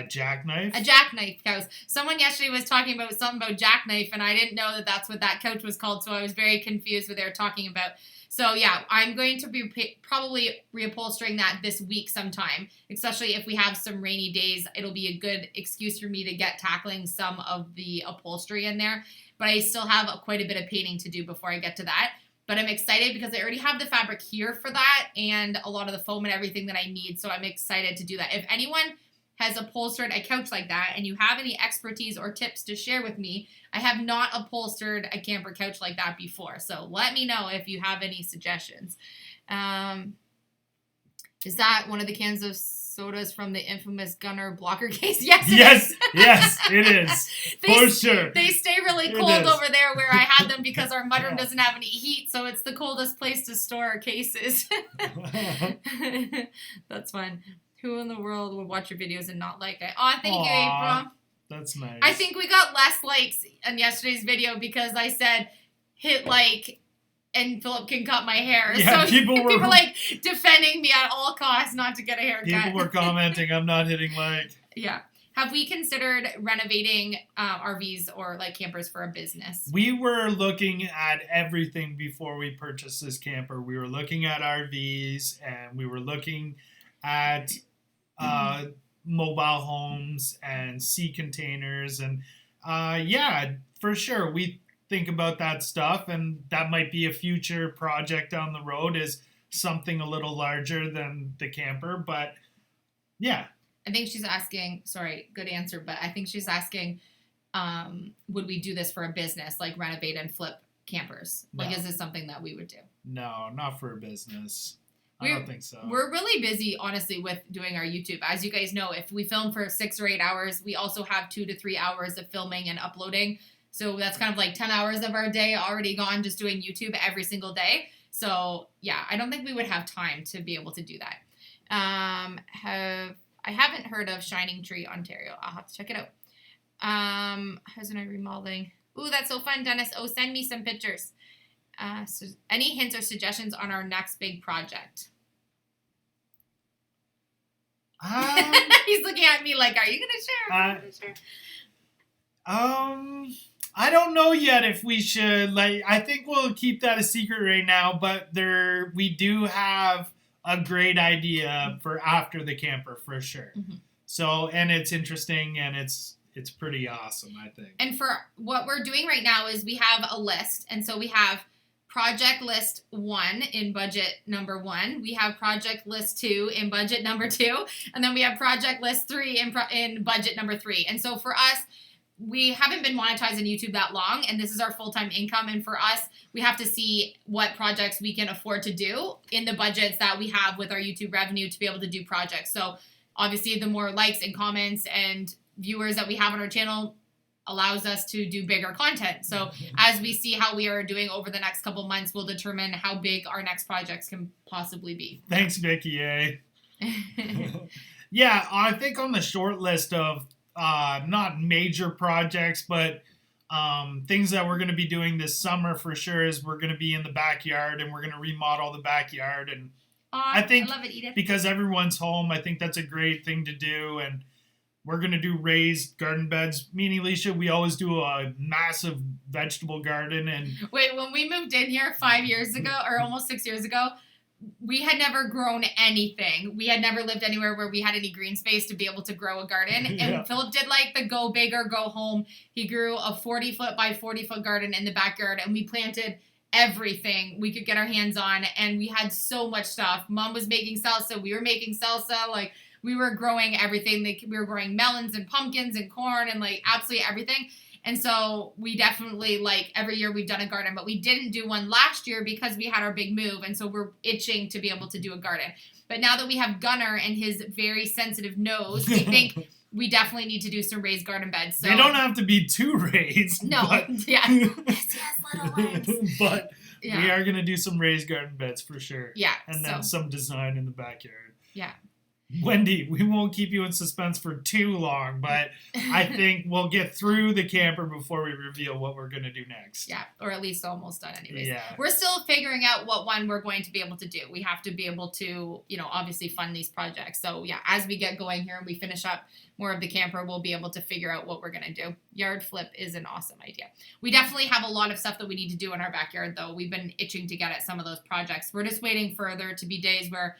Jackknife. A jackknife couch. Someone yesterday was talking about something about jackknife, and I didn't know that that's what that couch was called, so I was very confused what they were talking about. So yeah, I'm going to be probably reupholstering that this week sometime, especially if we have some rainy days. It'll be a good excuse for me to get tackling some of the upholstery in there, but I still have quite a bit of painting to do before I get to that. But I'm excited because I already have the fabric here for that and a lot of the foam and everything that I need. So I'm excited to do that. If anyone has upholstered a couch like that and you have any expertise or tips to share with me, I have not upholstered a camper couch like that before. So let me know if you have any suggestions. Is that one of the cans of sodas from the infamous Gunner blocker case? Yes, it is. For sure. They stay really cold over there where I had them because our mudroom doesn't have any heat, so it's the coldest place to store our cases. That's fun. Who in the world would watch your videos and not like it? Oh, thank you, April. That's nice. I think we got less likes in yesterday's video because I said hit like and Philip can cut my hair. Yeah, so people were like defending me at all costs not to get a haircut. People were commenting, I'm not hitting like. Yeah. Have we considered renovating RVs or like campers for a business? We were looking at everything before we purchased this camper. We were looking at RVs and we were looking at mobile homes and sea containers. And yeah, for sure, we think about that stuff. And that might be a future project down the road, is something a little larger than the camper. But yeah. I think she's asking, sorry, good answer, but I think she's asking, would we do this for a business, like renovate and flip campers? No. Like, is this something that we would do? No, not for a business. I don't think so. We're really busy, honestly, with doing our YouTube. As you guys know, if we film for 6 or 8 hours, we also have 2 to 3 hours of filming and uploading. So that's kind of like 10 hours of our day already gone just doing YouTube every single day. So yeah, I don't think we would have time to be able to do that. I haven't heard of Shining Tree, Ontario. I'll have to check it out. Husband and I remodeling. Ooh, that's so fun, Dennis. Oh, send me some pictures. So any hints or suggestions on our next big project? He's looking at me like, are you going to share? I don't know yet if we should. Like, I think we'll keep that a secret right now, but we do have a great idea for after the camper for sure. Mm-hmm. So, and it's interesting and it's pretty awesome, I think. And for what we're doing right now is we have a list. And so we have project list 1 in budget number 1. We have project list 2 in budget number 2. And then we have project list 3 in budget number 3. And so for us, we haven't been monetizing YouTube that long, and this is our full-time income. And for us, we have to see what projects we can afford to do in the budgets that we have with our YouTube revenue to be able to do projects. So obviously, the more likes and comments and viewers that we have on our channel allows us to do bigger content. So as we see how we are doing over the next couple months, we'll determine how big our next projects can possibly be. Thanks, Vicky. Yeah, I think on the short list of not major projects, but things that we're going to be doing this summer for sure is we're going to be in the backyard and we're going to remodel the backyard. And I think I love it, Edith. because everyone's home, I think that's a great thing to do. And we're going to do raised garden beds. Me and Alicia, we always do a massive vegetable garden. And Wait, when we moved in here 5 years ago, or almost 6 years ago, we had never grown anything. We had never lived anywhere where we had any green space to be able to grow a garden. And Yeah. Philip did like the go big or go home. He grew a 40-foot by 40-foot garden in the backyard, and we planted everything we could get our hands on. And we had so much stuff. Mom was making salsa. We were making salsa. Like, we were growing everything. Like, we were growing melons and pumpkins and corn and like absolutely everything. And so we definitely, like, every year we've done a garden, but we didn't do one last year because we had our big move. And so we're itching to be able to do a garden. But now that we have Gunnar and his very sensitive nose, we think we definitely need to do some raised garden beds. So they don't have to be too raised. No, But, yeah. Yes, little ones. but Yeah. we are going to do some raised garden beds for sure. Yeah. And then some design in the backyard. Yeah. Wendy, we won't keep you in suspense for too long, but I think we'll get through the camper before we reveal what we're going to do next. Yeah, or at least almost done anyways. Yeah. We're still figuring out what one we're going to be able to do. We have to be able to, obviously fund these projects. So yeah, as we get going here and we finish up more of the camper, we'll be able to figure out what we're going to do. Yard flip is an awesome idea. We definitely have a lot of stuff that we need to do in our backyard though. We've been itching to get at some of those projects. We're just waiting for there to be days where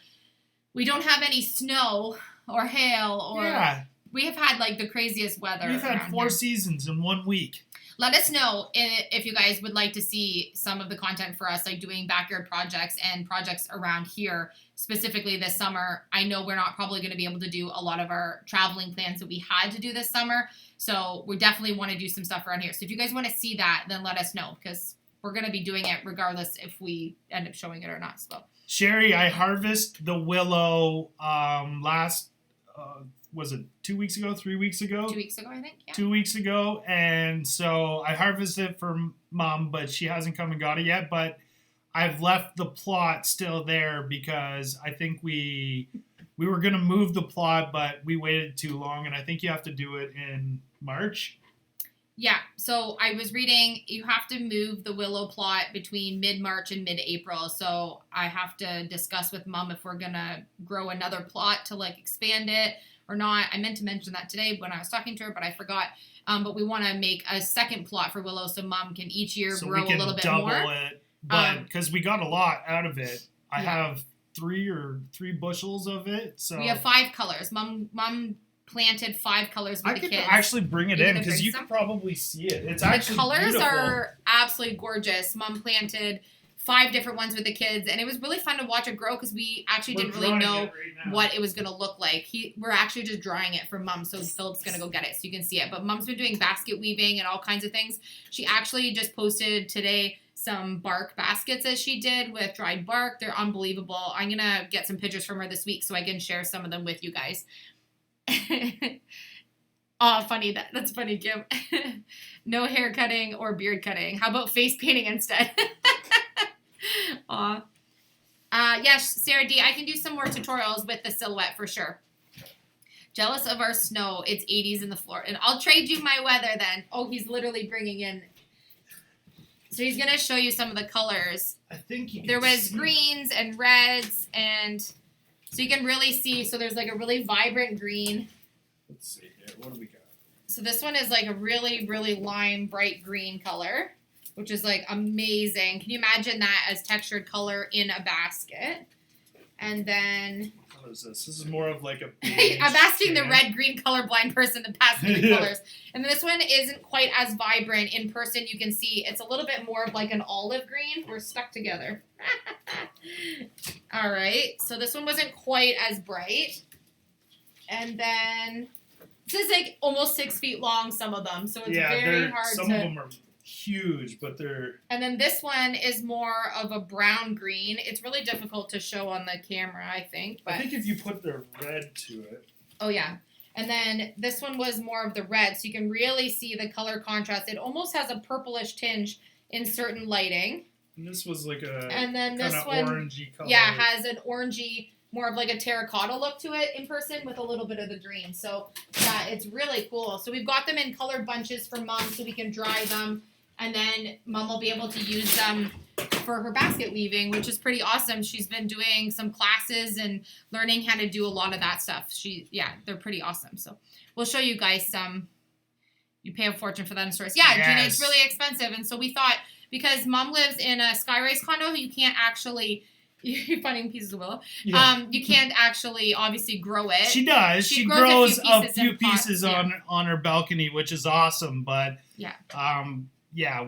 we don't have any snow or hail or Yeah. we have had like the craziest weather. We've had around 4 here. seasons in 1 week. Let us know if you guys would like to see some of the content for us, like doing backyard projects and projects around here, specifically this summer. I know we're not probably going to be able to do a lot of our traveling plans that we had to do this summer. So we definitely want to do some stuff around here. So if you guys want to see that, then let us know because we're going to be doing it regardless if we end up showing it or not. So Sherry, I harvested the willow was it 2 weeks ago, 3 weeks ago? 2 weeks ago, I think. Yeah. 2 weeks ago, and so I harvested it for Mom, but she hasn't come and got it yet. But I've left the plot still there because I think we were gonna move the plot, but we waited too long, and I think you have to do it in March. Yeah, so I was reading you have to move the willow plot between mid-March and mid-April. So I have to discuss with Mom if we're going to grow another plot to like expand it or not. I meant to mention that today when I was talking to her, but I forgot. But we want to make a second plot for willow so Mom can each year So grow we can a little bit double more. it, but because we got a lot out of it, I Yeah. have 3 bushels of it. So We have 5 colors. Mom planted 5 colors with I the could kids. actually bring it You in gonna because bring you some? can probably see it. It's The actually colors beautiful. are absolutely gorgeous. Mom planted 5 different ones with the kids, and it was really fun to watch it grow because we actually We're didn't really drawing know it right now. what it was going to look like. We're actually just drawing it for Mom, so Philip's going to go get it so you can see it. But Mom's been doing basket weaving and all kinds of things. She actually just posted today some bark baskets that she did with dried bark. They're unbelievable. I'm going to get some pictures from her this week so I can share some of them with you guys. Oh, funny. That's funny, Kim. No hair cutting or beard cutting. How about face painting instead? Aw. Yes, Sarah D, I can do some more tutorials with the silhouette for sure. Jealous of our snow. It's 80s in the floor. And I'll trade you my weather then. Oh, he's literally bringing in. So he's going to show you some of the colors. I think you can There was see. greens and reds and so you can really see. So there's like a really vibrant green. Let's see here. What do we got? So this one is like a really, really lime, bright green color, which is like amazing. Can you imagine that as textured color in a basket? And then What is this? This is more of like a. I'm asking the beige red, green, colorblind person to pass me the Yeah. colors. And this one isn't quite as vibrant. In person, you can see it's a little bit more of like an olive green. We're stuck together. All right. So this one wasn't quite as bright. And then this is like almost 6 feet long, some of them. So it's very they're- hard some to. of them are huge, but they're. And then this one is more of a brown green. It's really difficult to show on the camera, I think. But I think if you put the red to it. oh yeah. And then this one was more of the red, so you can really see the color contrast. It almost has a purplish tinge in certain lighting. And this was like a And then kind this of one, orangey color. yeah, has an orangey more of like a terracotta look to it in person with a little bit of the green. So yeah, it's really cool. So we've got them in colored bunches for Mom so we can dry them, and then Mom will be able to use them for her basket weaving, which is pretty awesome. She's been doing some classes and learning how to do a lot of that stuff. They're pretty awesome. So we'll show you guys some. You pay a fortune for that in stores. Yeah, Yes. Gina, it's really expensive. And so we thought, because Mom lives in a skyrise condo, you can't actually, you're finding pieces of willow. Yeah. You can't actually obviously grow it. She does. She grows a few pieces on her balcony, which is awesome. But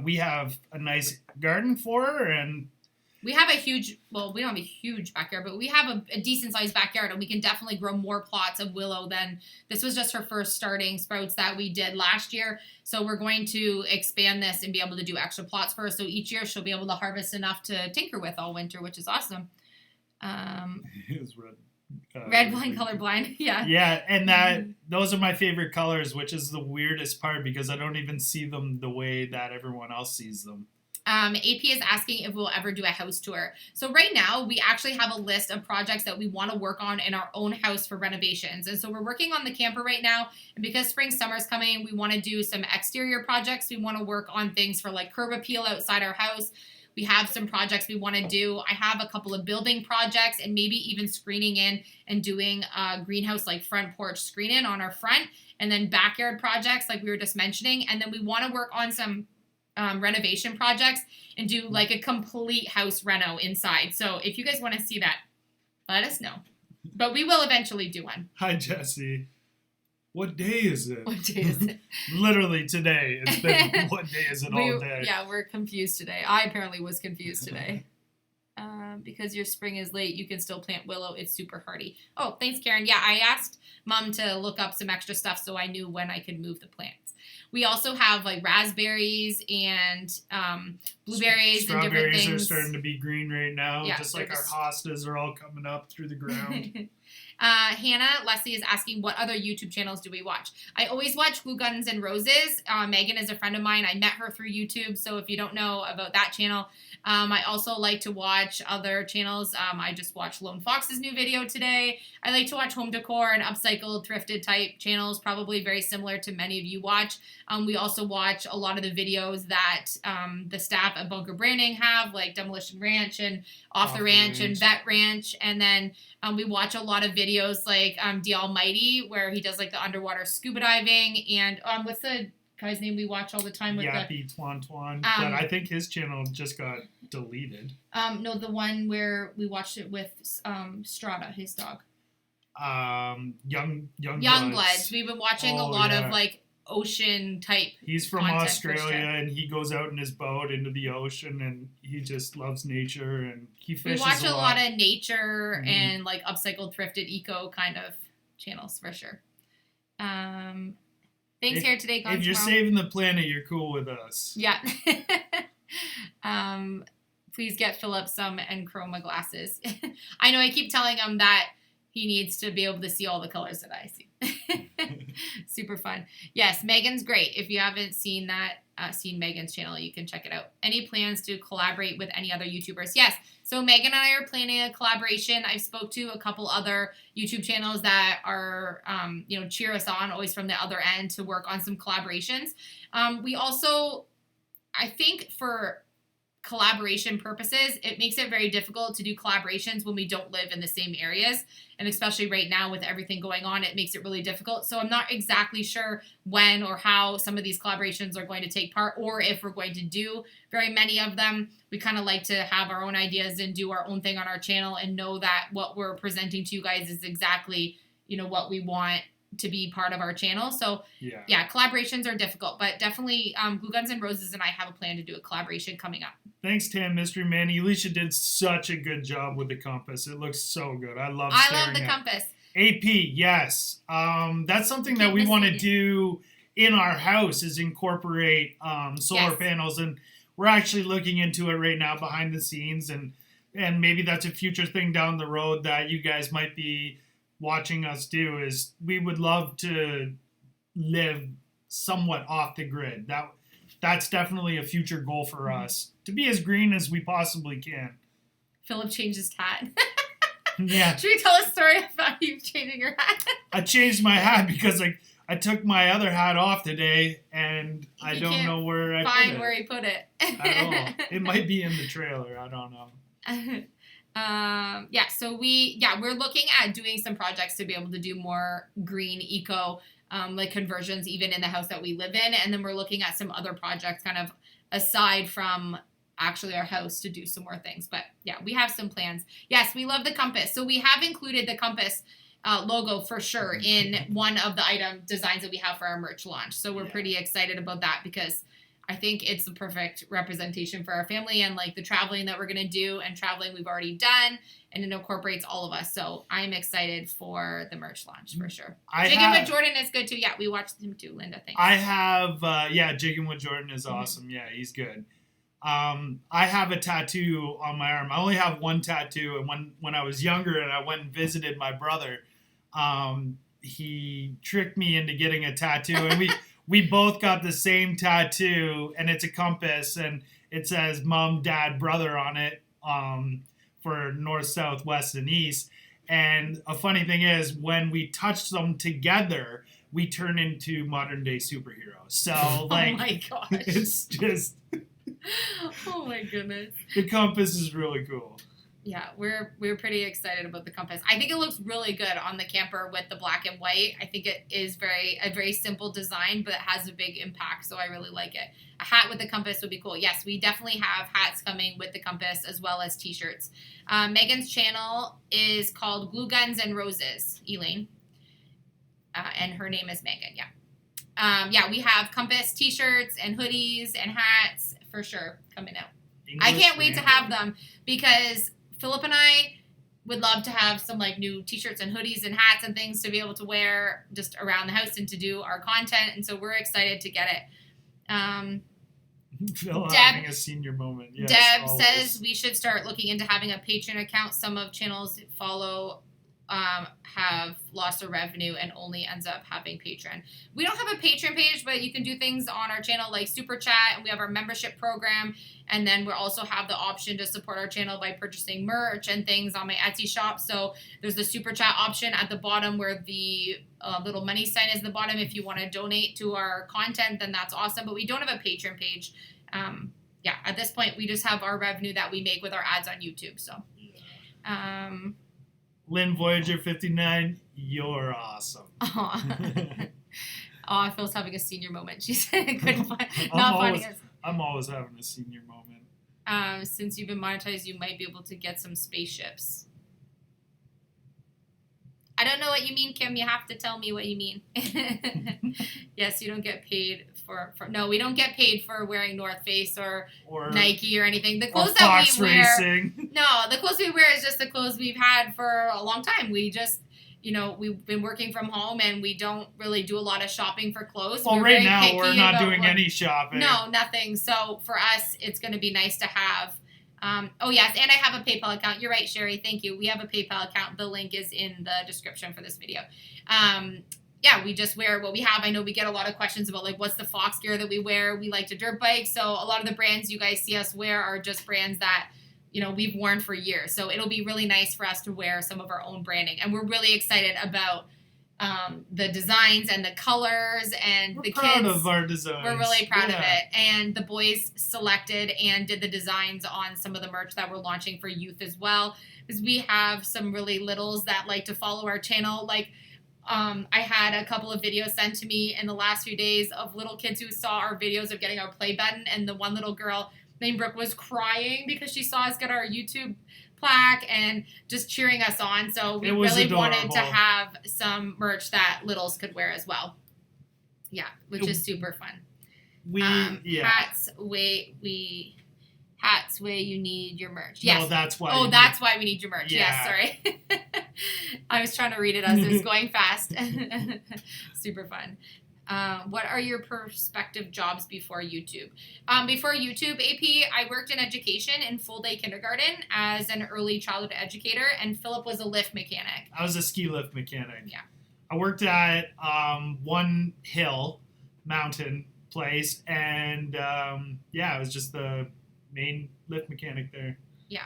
we have a nice garden for her, and we have a huge, well, we don't have a huge backyard, but we have a decent sized backyard, and we can definitely grow more plots of willow than, this was just her first starting sprouts that we did last year. So we're going to expand this and be able to do extra plots for her. So each year she'll be able to harvest enough to tinker with all winter, which is awesome. It was red. Red, blind, colorblind. Yeah. Yeah, and those are my favorite colors, which is the weirdest part because I don't even see them the way that everyone else sees them. AP is asking if we'll ever do a house tour. So right now, we actually have a list of projects that we want to work on in our own house for renovations. And so we're working on the camper right now. And because spring, summer's coming, we want to do some exterior projects. We want to work on things for like curb appeal outside our house. We have some projects we want to do. I have a couple of building projects and maybe even screening in and doing a greenhouse like front porch screen in on our front. And then backyard projects like we were just mentioning. And then we want to work on some renovation projects and do like a complete house reno inside. So if you guys want to see that, let us know. But we will eventually do one. Hi, Jesse. What day is it? What day is it? Literally today. It's been, what day is it all day? Yeah, we're confused today. I apparently was confused today. Because your spring is late, you can still plant willow. It's super hardy. Oh, thanks, Karen. Yeah, I asked Mom to look up some extra stuff so I knew when I could move the plants. We also have like raspberries and blueberries and different things. Strawberries are starting to be green right now, Yeah, just like our hostas are all coming up through the ground. Hannah Leslie is asking, what other YouTube channels do we watch? I always watch Glue Guns and Roses. Megan is a friend of mine. I met her through YouTube, so if you don't know about that channel, I also like to watch other channels. I just watched Lone Fox's new video today. I like to watch home decor and upcycled, thrifted type channels, probably very similar to many of you watch. We also watch a lot of the videos that the staff at Bunker Branding have, like Demolition Ranch and Off the Ranch and Vet Ranch. And then we watch a lot of videos like The Almighty, where he does like the underwater scuba diving. And what's the guy's name we watch all the time with Yappy Twan. But I think his channel just got deleted. No, the one where we watched it with Strata, his dog. Youngbloods. We've been watching a lot of like ocean type. He's from Australia and he goes out in his boat into the ocean and he just loves nature and he fishes. We watch a lot of nature and like upcycled, thrifted, eco kind of channels for sure. Thanks here today. Gone if you're tomorrow. saving the planet, you're cool with us. Yeah. Please get Philip some Enchroma glasses. I know I keep telling him that he needs to be able to see all the colors that I see. Super fun. Yes, Megan's great. If you haven't seen that, seen Megan's channel, you can check it out. Any plans to collaborate with any other YouTubers? Yes. So Megan and I are planning a collaboration. I spoke to a couple other YouTube channels that are, cheer us on always from the other end to work on some collaborations. We also, I think for collaboration purposes, it makes it very difficult to do collaborations when we don't live in the same areas. And especially right now with everything going on, it makes it really difficult. So I'm not exactly sure when or how some of these collaborations are going to take part or if we're going to do very many of them. We kind of like to have our own ideas and do our own thing on our channel and know that what we're presenting to you guys is exactly, what we want to be part of our channel. So yeah, collaborations are difficult, but definitely Glue Guns and Roses and I have a plan to do a collaboration coming up. Thanks, Tan Mystery Manny. Alicia did such a good job with the compass. It looks so good. I love the compass. AP, yes. That's something that we want to do in our house is incorporate solar panels. And we're actually looking into it right now behind the scenes. And maybe that's a future thing down the road that you guys might be watching us do is we would love to live somewhat off the grid. That's definitely a future goal for us, to be as green as we possibly can. Philip changed his hat. Yeah. Should we tell a story about you changing your hat? I changed my hat because I took my other hat off today, and I don't know where I put it. Find where he put it. At all. It might be in the trailer. I don't know. So we're looking at doing some projects to be able to do more green eco like conversions even in the house that we live in, and then we're looking at some other projects kind of aside from actually our house to do some more things. But yeah, we have some plans. Yes, we love the compass, so we have included the compass logo for sure in one of the item designs that we have for our merch launch, so we're pretty excited about that because I think it's the perfect representation for our family and like the traveling that we're going to do, and traveling we've already done, and it incorporates all of us. So I'm excited for the merch launch for sure. Jigging with Jordan is good too. Yeah, we watched him too, Linda. Thanks. I have, Jigging with Jordan is awesome. Yeah, he's good. I have a tattoo on my arm. I only have one tattoo, and when I was younger and I went and visited my brother, he tricked me into getting a tattoo, and we both got the same tattoo, and it's a compass, and it says mom, dad, brother on it for north, south, west, and east. And a funny thing is, when we touch them together, we turn into modern day superheroes. So, like, oh my gosh. It's just... Oh my goodness. The compass is really cool. Yeah, we're pretty excited about the compass. I think it looks really good on the camper with the black and white. I think it is a very simple design, but it has a big impact, so I really like it. A hat with the compass would be cool. Yes, we definitely have hats coming with the compass as well as t-shirts. Megan's channel is called Glue Guns and Roses, Elaine. And her name is Megan, yeah. We have compass t-shirts and hoodies and hats for sure coming out. I can't wait to have them because Philip and I would love to have some like new t-shirts and hoodies and hats and things to be able to wear just around the house and to do our content. And so we're excited to get it. Phil having a senior moment. Yes, Deb always. says we should start looking into having a Patreon account. Some of channels follow have lost their revenue and only ends up having Patreon. We don't have a Patreon page, but you can do things on our channel like Super Chat, and we have our membership program, and then we also have the option to support our channel by purchasing merch and things on my Etsy shop. So there's the Super Chat option at the bottom where the little money sign is at the bottom. If you want to donate to our content, then that's awesome, but we don't have a Patreon page. At this point, we just have our revenue that we make with our ads on YouTube. So Lynn Voyager 59, you're awesome. Phil's having a senior moment. She said it couldn't find not finding us. I'm always having a senior moment. Since you've been monetized, you might be able to get some spaceships. I don't know what you mean, Kim. You have to tell me what you mean. Yes, you don't get paid for no, we don't get paid for wearing North Face or Nike or anything. The clothes that we wear, the clothes we wear is just the clothes we've had for a long time. We just, we've been working from home and we don't really do a lot of shopping for clothes. Well, right now we're not doing any shopping. No, nothing. So for us, it's going to be nice to have. Oh, yes, and I have a PayPal account. You're right, Sherry. Thank you. We have a PayPal account. The link is in the description for this video. We just wear what we have. I know we get a lot of questions about, like, what's the Fox gear that we wear. We like to dirt bike, so a lot of the brands you guys see us wear are just brands that, we've worn for years. So it'll be really nice for us to wear some of our own branding. And we're really excited about the designs and the colors and the kids. We're proud of our designs. We're really proud of it. And the boys selected and did the designs on some of the merch that we're launching for youth as well. Because we have some really littles that like to follow our channel. Like, I had a couple of videos sent to me in the last few days of little kids who saw our videos of getting our play button. And the one little girl named Brooke was crying because she saw us get our YouTube plaque and just cheering us on. So we really wanted to have some merch that littles could wear as well. Yeah, which is super fun. Hats way you need your merch. Yes. No, that's why. Oh, that's why we need your merch. Yeah. Yes, sorry. I was trying to read it as it was going fast. Super fun. What are your prospective jobs before YouTube? Before YouTube, AP, I worked in education in full-day kindergarten as an early childhood educator, and Philip was a lift mechanic. I was a ski lift mechanic. Yeah. I worked at One Hill Mountain place, and I was just the main lift mechanic there. Yeah.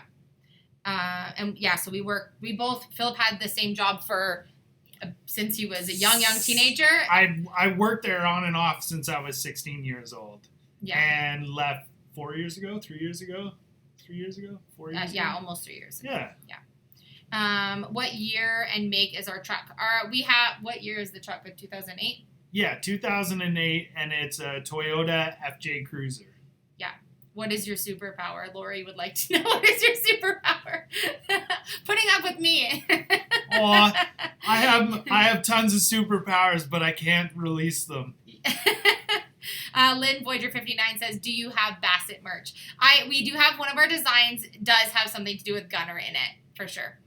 And yeah, so Philip had the same job for since he was a young teenager. I worked there on and off since I was 16 years old. Yeah. And left 4 years ago, 4 years ago. Yeah, almost 3 years ago. Yeah. What year and make is our truck? What year is the truck? 2008? Yeah, 2008, and it's a Toyota FJ Cruiser. What is your superpower? Lori would like to know, what is your superpower? Putting up with me. Oh, I have tons of superpowers, but I can't release them. Lynn Voyager 59 says, "Do you have Bassett merch?" We do have one of our designs does have something to do with Gunner in it for sure.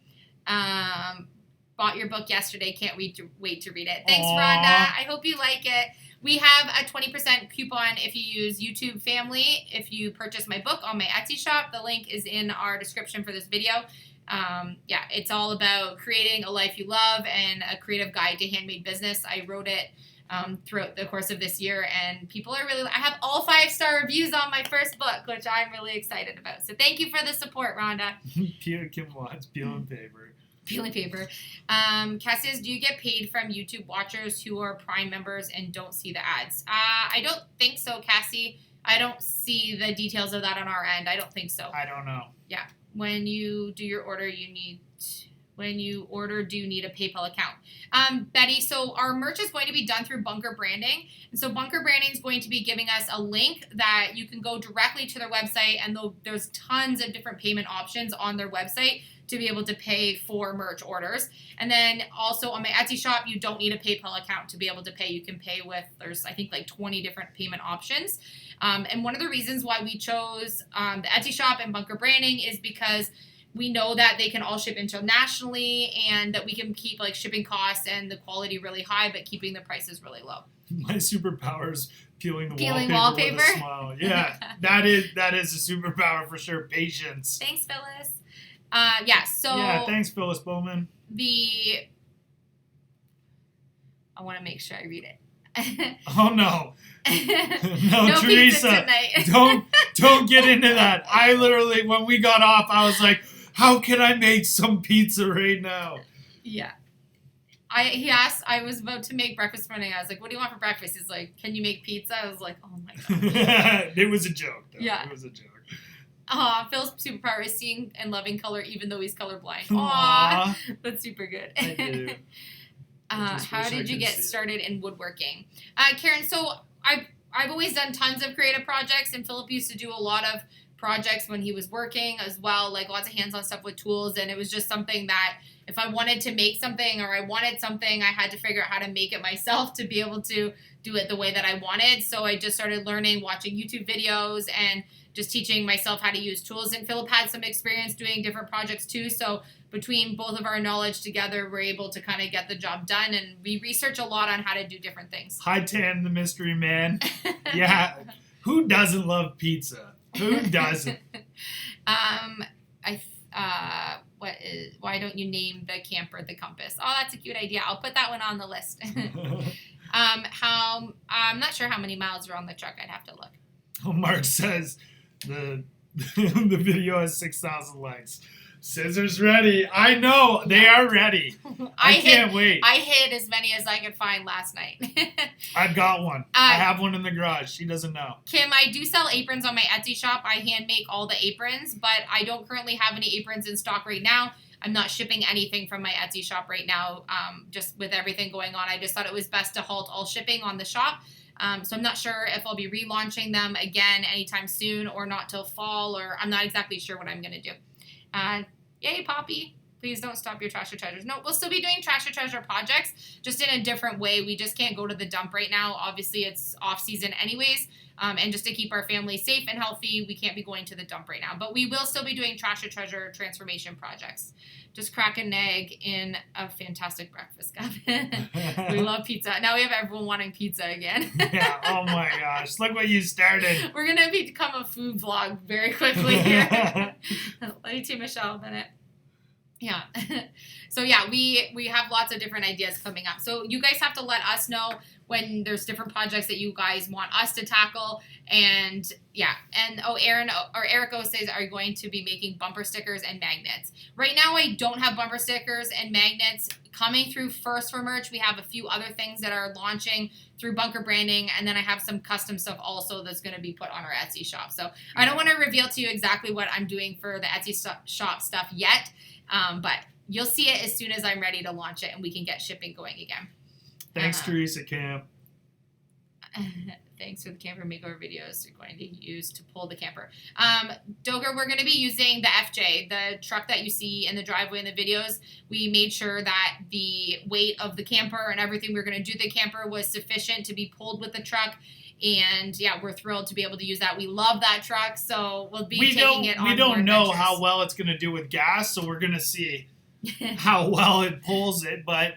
Bought your book yesterday. Can't wait to read it. Thanks, Aww. Rhonda. I hope you like it. We have a 20% coupon if you use YouTube Family. If you purchase my book on my Etsy shop, the link is in our description for this video. It's all about creating a life you love and a creative guide to handmade business. I wrote it throughout the course of this year, and people are I have all 5-star reviews on my first book, which I'm really excited about. So thank you for the support, Rhonda. Kim Watts, peeling paper. Peeling paper. Cass says, do you get paid from YouTube watchers who are Prime members and don't see the ads? I don't think so, Cassie. I don't see the details of that on our end. I don't think so. I don't know. Yeah. When you do your order, do you need a PayPal account? Betty, so our merch is going to be done through Bunker Branding. And so Bunker Branding is going to be giving us a link that you can go directly to their website, and there's tons of different payment options on their website to be able to pay for merch orders. And then also on my Etsy shop, you don't need a PayPal account to be able to pay. You can pay there's I think like 20 different payment options. And one of the reasons why we chose the Etsy shop and Bunker Branding is because we know that they can all ship internationally and that we can keep like shipping costs and the quality really high, but keeping the prices really low. My superpower is peeling wallpaper. With a smile. Yeah, that is a superpower for sure. Patience. Thanks, Phyllis. Thanks, Phyllis Bowman. I want to make sure I read it. Oh no. No, Teresa, tonight. don't get into that. I literally, when we got off, I was like, how can I make some pizza right now? Yeah. He asked, I was about to make breakfast this morning. I was like, what do you want for breakfast? He's like, can you make pizza? I was like, oh my God. It was a joke, though. Yeah. It was a joke. Phil's superpower is seeing and loving color even though he's colorblind. Aww. That's super good. I do. How did you get started in woodworking? Karen, so I've always done tons of creative projects, and Philip used to do a lot of projects when he was working as well, like lots of hands-on stuff with tools, and it was just something that if I wanted to make something or I wanted something, I had to figure out how to make it myself to be able to do it the way that I wanted. So I just started learning, watching YouTube videos, and just teaching myself how to use tools. And Philip had some experience doing different projects too, so between both of our knowledge together, we're able to kind of get the job done, and we research a lot on how to do different things. Hi, Tan, the mystery man. Yeah, who doesn't love pizza? Who doesn't? Why don't you name the camper the Compass? Oh, that's a cute idea. I'll put that one on the list. I'm not sure how many miles are on the truck. I'd have to look. Oh, Mark says the video has 6,000 likes. Scissors ready. I know they are ready. I can't wait. I hid as many as I could find last night. I've got one. I have one in the garage. She doesn't know. Kim, I do sell aprons on my Etsy shop. I hand make all the aprons, but I don't currently have any aprons in stock right now. I'm not shipping anything from my Etsy shop right now. Just with everything going on, I just thought it was best to halt all shipping on the shop. So I'm not sure if I'll be relaunching them again anytime soon or not till fall, or I'm not exactly sure what I'm going to do. Yay, Poppy. Please don't stop your Trash or Treasures. No, we'll still be doing Trash or Treasure projects, just in a different way. We just can't go to the dump right now. Obviously, it's off season anyways. And just to keep our family safe and healthy, we can't be going to the dump right now. But we will still be doing Trash or Treasure transformation projects. Just crack an egg in a fantastic breakfast, Gavin. We love pizza. Now we have everyone wanting pizza again. Yeah, oh my gosh. Look what you started. We're going to become a food vlog very quickly here. Love you too, Michelle Bennett. Yeah. So yeah, we have lots of different ideas coming up. So you guys have to let us know when there's different projects that you guys want us to tackle. And yeah, and Erico says, are you going to be making bumper stickers and magnets? Right now, I don't have bumper stickers and magnets coming through first for merch. We have a few other things that are launching through Bunker Branding, and then I have some custom stuff also that's going to be put on our Etsy shop. So I don't want to reveal to you exactly what I'm doing for the Etsy shop stuff yet, but you'll see it as soon as I'm ready to launch it and we can get shipping going again. Thanks, Teresa Camp. Thanks for the camper makeover videos you're going to use to pull the camper. Doger, we're going to be using the FJ, the truck that you see in the driveway in the videos. We made sure that the weight of the camper and everything we were going to do the camper was sufficient to be pulled with the truck. And yeah, we're thrilled to be able to use that. We love that truck, so we'll be taking it on We don't know adventures. how well it's going to do with gas, so we're going to see how well it pulls it. But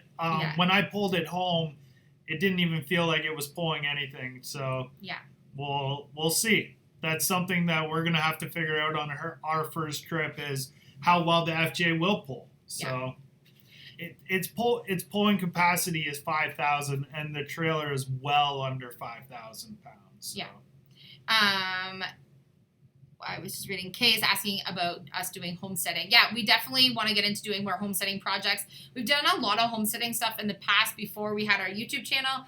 when I pulled it home, it didn't even feel like it was pulling anything. So yeah, we'll see. That's something that we're gonna have to figure out on our first trip is how well the FJ will pull. So its pulling capacity is 5,000, and the trailer is well under 5,000 pounds. So. Yeah. I was just reading. Kay is asking about us doing homesteading. Yeah, we definitely want to get into doing more homesteading projects. We've done a lot of homesteading stuff in the past before we had our YouTube channel,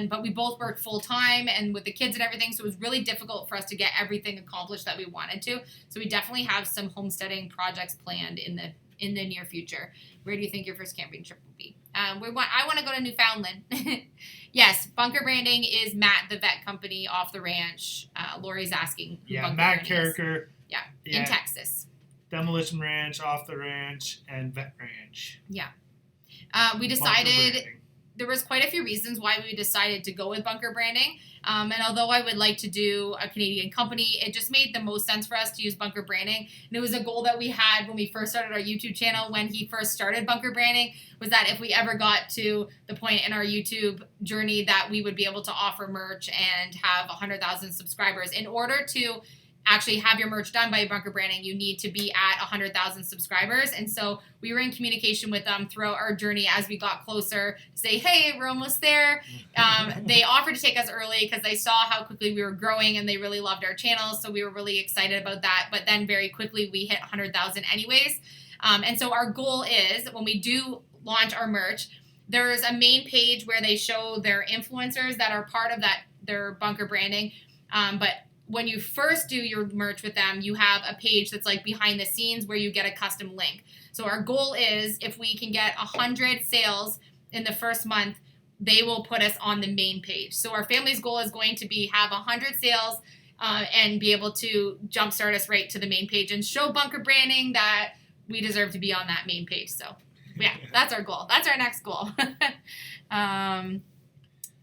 but we both worked full time and with the kids and everything, so it was really difficult for us to get everything accomplished that we wanted to. So we definitely have some homesteading projects planned in the near future. Where do you think your first camping trip will be? I want to go to Newfoundland. Yes, Bunker Branding is Matt, the vet company off the ranch. Lori's asking who Bunker Matt Branding Carricker. is. Yeah, in Texas. Demolition Ranch, Off the Ranch, and Vet Ranch. Yeah. We decided there was quite a few reasons why we decided to go with Bunker Branding. And although I would like to do a Canadian company, it just made the most sense for us to use Bunker Branding. And it was a goal that we had when we first started our YouTube channel, when he first started Bunker Branding, was that if we ever got to the point in our YouTube journey that we would be able to offer merch and have 100,000 subscribers. In order to actually have your merch done by Bunker Branding, you need to be at 100,000 subscribers. And so we were in communication with them throughout our journey as we got closer to say, hey, we're almost there. They offered to take us early because they saw how quickly we were growing and they really loved our channel. So we were really excited about that. But then very quickly we hit 100,000 anyways. And so our goal is, when we do launch our merch, there's a main page where they show their influencers that are part of that, their Bunker Branding. But when you first do your merch with them, you have a page that's like behind the scenes where you get a custom link. So our goal is, if we can get 100 sales in the first month, they will put us on the main page. So our family's goal is going to be have 100 sales and be able to jumpstart us right to the main page and show Bunker Branding that we deserve to be on that main page. So yeah, that's our goal. That's our next goal.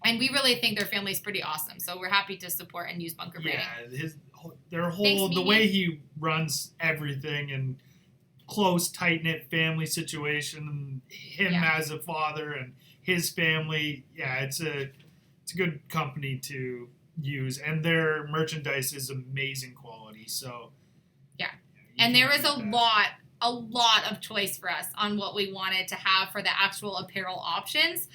And we really think their family's pretty awesome, so we're happy to support and use Bunker Branding. Yeah, the way he runs everything, and close, tight-knit family situation, him as a father and his family, it's a good company to use, and their merchandise is amazing quality. So and there was a lot of choice for us on what we wanted to have for the actual apparel options.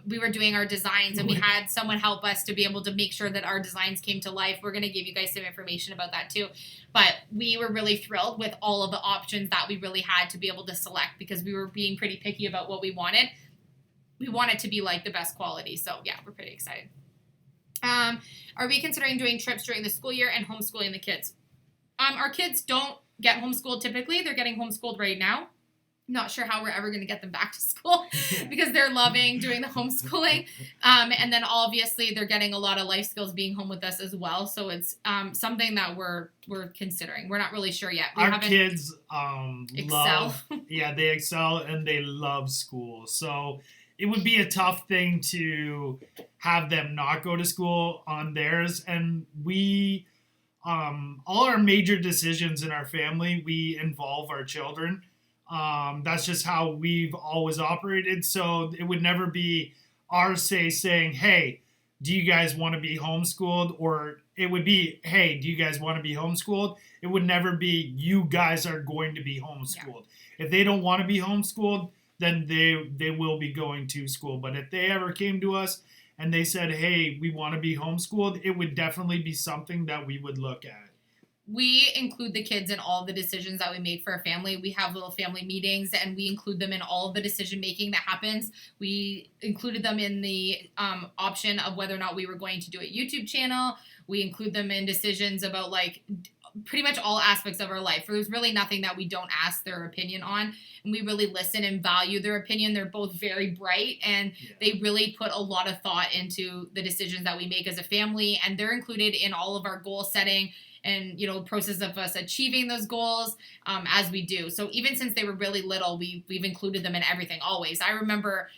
We were doing our designs, and we had someone help us to be able to make sure that our designs came to life. We're going to give you guys some information about that too. But we were really thrilled with all of the options that we really had to be able to select, because we were being pretty picky about what we wanted. We wanted to be like the best quality. So yeah, we're pretty excited. Are we considering doing trips during the school year and homeschooling the kids? Our kids don't get homeschooled typically. They're getting homeschooled right now. Not sure how we're ever going to get them back to school because they're loving doing the homeschooling. And then obviously they're getting a lot of life skills being home with us as well. So it's something that we're considering. We're not really sure yet. Our kids excel. They excel and they love school. So it would be a tough thing to have them not go to school on theirs. And we, all our major decisions in our family, we involve our children. That's just how we've always operated. So it would never be our saying, hey, do you guys want to be homeschooled? Or it would be, hey, do you guys want to be homeschooled? It would never be, you guys are going to be homeschooled. Yeah. If they don't want to be homeschooled, then they will be going to school. But if they ever came to us and they said, hey, we want to be homeschooled, it would definitely be something that we would look at. We include the kids in all the decisions that we make for our family. We have little family meetings, and we include them in all of the decision making that happens. We included them in the option of whether or not we were going to do a YouTube channel. We include them in decisions about like pretty much all aspects of our life. There's really nothing that we don't ask their opinion on, and we really listen and value their opinion. They're both very bright, and they really put a lot of thought into the decisions that we make as a family, and they're included in all of our goal setting and, you know, process of us achieving those goals as we do. So even since they were really little, we've included them in everything always. I remember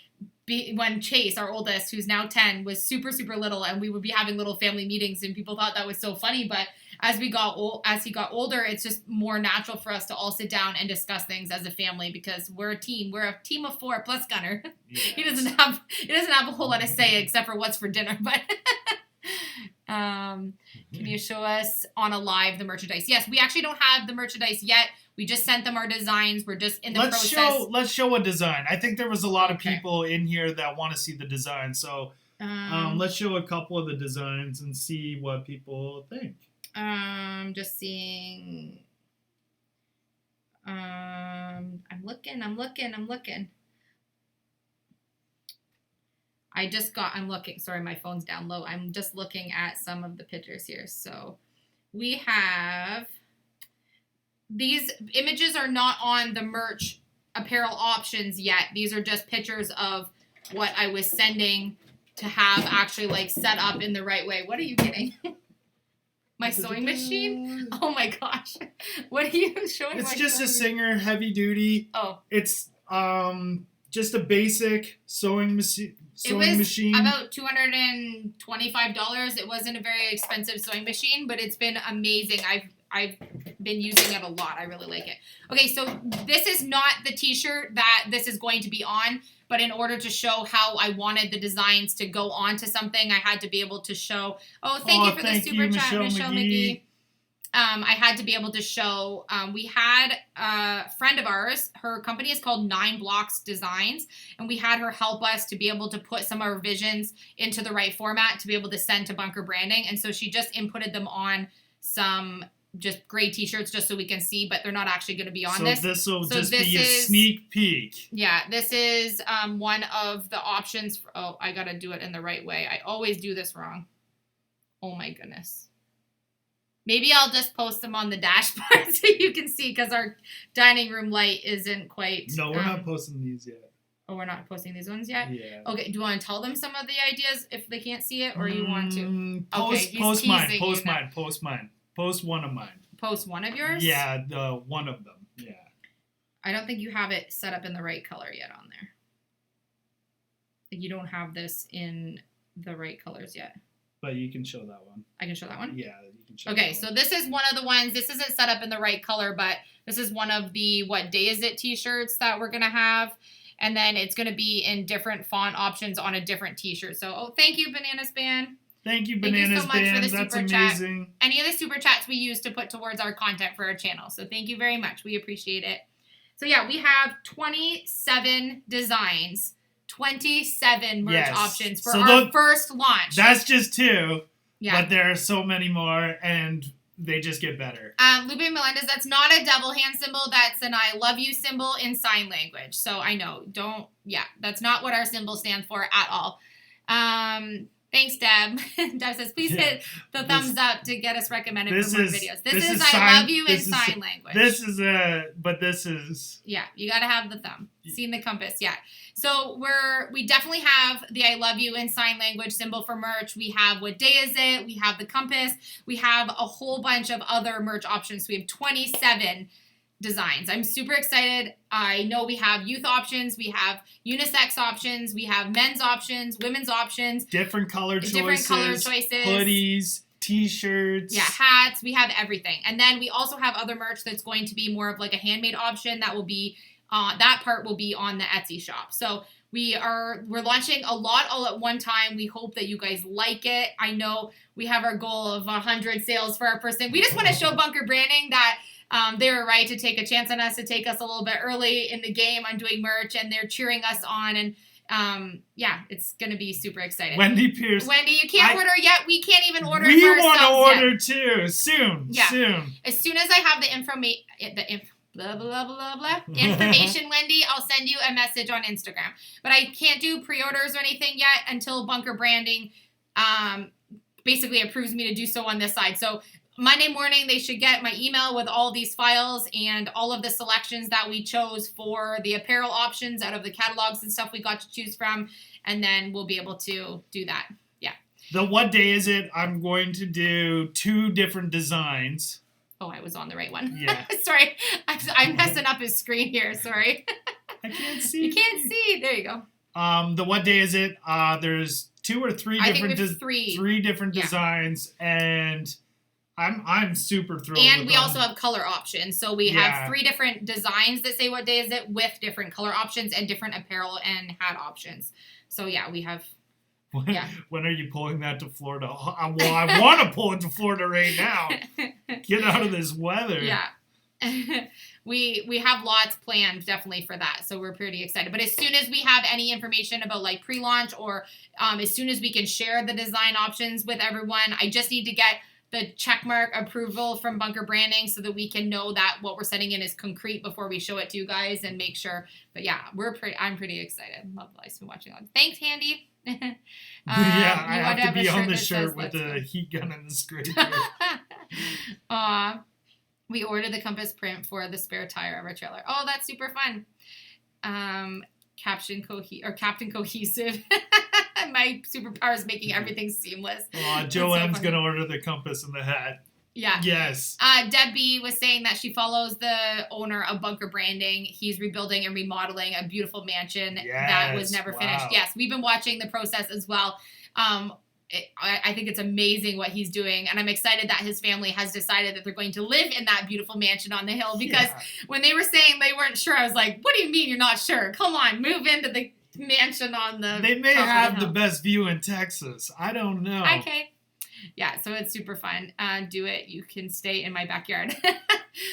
when Chase, our oldest, who's now 10, was super, super little, and we would be having little family meetings, and people thought that was so funny. But as he got older, it's just more natural for us to all sit down and discuss things as a family, because we're a team. We're a team of 4 plus Gunner. Yes. He doesn't have a whole lot to say except for what's for dinner, but. Can you show us on a live the merchandise? Yes, we actually don't have the merchandise yet. We just sent them our designs. We're just in the process. Let's show a design. I think there was a lot of people in here that want to see the design. So let's show a couple of the designs and see what people think. Just seeing. I'm looking. I'm looking. Sorry, my phone's down low. I'm just looking at some of the pictures here. So we have, these images are not on the merch apparel options yet. These are just pictures of what I was sending to have actually like set up in the right way. What are you getting? My sewing machine? Oh my gosh. What are you showing? It's just a Singer heavy duty. Oh. It's just a basic sewing machine. It was about $225. It wasn't a very expensive sewing machine, but it's been amazing. I've been using it a lot. I really like it. Okay, so this is not the t-shirt that this is going to be on, but in order to show how I wanted the designs to go onto something, I had to be able to show. Oh, thank you for the super chat, Michelle McGee. I had to be able to show, we had a friend of ours, her company is called 9 Blocks Designs, and we had her help us to be able to put some of our visions into the right format to be able to send to Bunker Branding. And so she just inputted them on some just gray t-shirts just so we can see, but they're not actually going to be on this. So this will just be a sneak peek. Yeah, this is one of the options. I got to do it in the right way. I always do this wrong. Oh my goodness. Maybe I'll just post them on the dashboard so you can see, because our dining room light isn't quite... No, we're not posting these yet. Oh, we're not posting these ones yet? Yeah. Okay, do you want to tell them some of the ideas if they can't see it, or you want to? Post mine. Post one of mine. Post one of yours? Yeah, one of them. Yeah. I don't think you have it set up in the right color yet on there. You don't have this in the right colors yet. But you can show that one. I can show that one? Yeah, you can show Okay, so this is one of the ones. This isn't set up in the right color, but this is one of the What Day Is It t-shirts that we're going to have. And then it's going to be in different font options on a different t-shirt. So, thank you, Bananas Band. Thank you, Bananas Band. Thank you so much for the super amazing. Chat. Any of the super chats we use to put towards our content for our channel. So, thank you very much. We appreciate it. So, yeah, we have 27 designs. 27 merch options for our first launch. That's just 2. Yeah. But there are so many more, and they just get better. Lupe Melendez, that's not a devil hand symbol. That's an I love you symbol in sign language. So I know. That's not what our symbol stands for at all. Thanks, Deb. Deb says, please hit the thumbs up to get us recommended for more videos. This is I love you in sign language. This is... Yeah, you got to have the thumb. Seen the compass, yeah. So we definitely have the I love you in sign language symbol for merch. We have What Day Is It? We have the compass. We have a whole bunch of other merch options. So we have 27 designs. I'm super excited. I know we have youth options, we have unisex options, we have men's options, women's options, different color choices, hoodies, t-shirts, hats. We have everything. And then we also have other merch that's going to be more of like a handmade option that will be that part will be on the Etsy shop. So we're launching a lot all at one time. We hope that you guys like it. I know we have our goal of 100 sales for our first thing. We just want to show Bunker Branding that they were right to take a chance on us, to take us a little bit early in the game on doing merch, and they're cheering us on. And yeah, it's going to be super exciting. Wendy Pierce. Wendy, you can't order yet. We can't even order We for want to ourselves order yet. too. Soon. Yeah. Soon. As soon as I have the blah, blah, blah, blah, information, Wendy, I'll send you a message on Instagram. But I can't do pre-orders or anything yet until Bunker Branding basically approves me to do so on this side. So Monday morning, they should get my email with all these files and all of the selections that we chose for the apparel options out of the catalogs and stuff we got to choose from. And then we'll be able to do that. Yeah. The what day is it? I'm going to do 2 different designs. Oh, I was on the right one. Yeah. Sorry. I'm messing up his screen here. Sorry. I can't see. You can't see. There you go. The what day is it? There's 2 or 3 I different think we have 3. 3 different Yeah. designs, and I'm super thrilled. And with we them. also have color options. So we Yeah. have 3 different designs that say what day is it with different color options and different apparel and hat options. So yeah, we have. Yeah. When are you pulling that to Florida? Well, I want to pull it to Florida right now. Get out of this weather. Yeah. we have lots planned definitely for that, so we're pretty excited. But as soon as we have any information about like pre-launch, or as soon as we can share the design options with everyone, I just need to get the checkmark approval from Bunker Branding so that we can know that what we're sending in is concrete before we show it to you guys and make sure. But yeah, I'm pretty excited. Love Life's been watching on. Thanks, Handy. Yeah, I want have to be on the that shirt says with Let's the Go. heat gun and the scraper. We ordered the compass print for the spare tire of our trailer. Oh, that's super fun. Captain Cohesive. My superpower is making everything seamless. Joanne's so going to order the compass and the hat. Yeah. Yes. Debbie was saying that she follows the owner of Bunker Branding. He's rebuilding and remodeling a beautiful mansion that was never finished. Yes, we've been watching the process as well. I think it's amazing what he's doing, and I'm excited that his family has decided that they're going to live in that beautiful mansion on the hill, because when they were saying they weren't sure, I was like, what do you mean you're not sure? Come on, move into the mansion on the They may top have of the hill. best view in Texas. I don't know. Okay. Yeah, so it's super fun. Do it. You can stay in my backyard.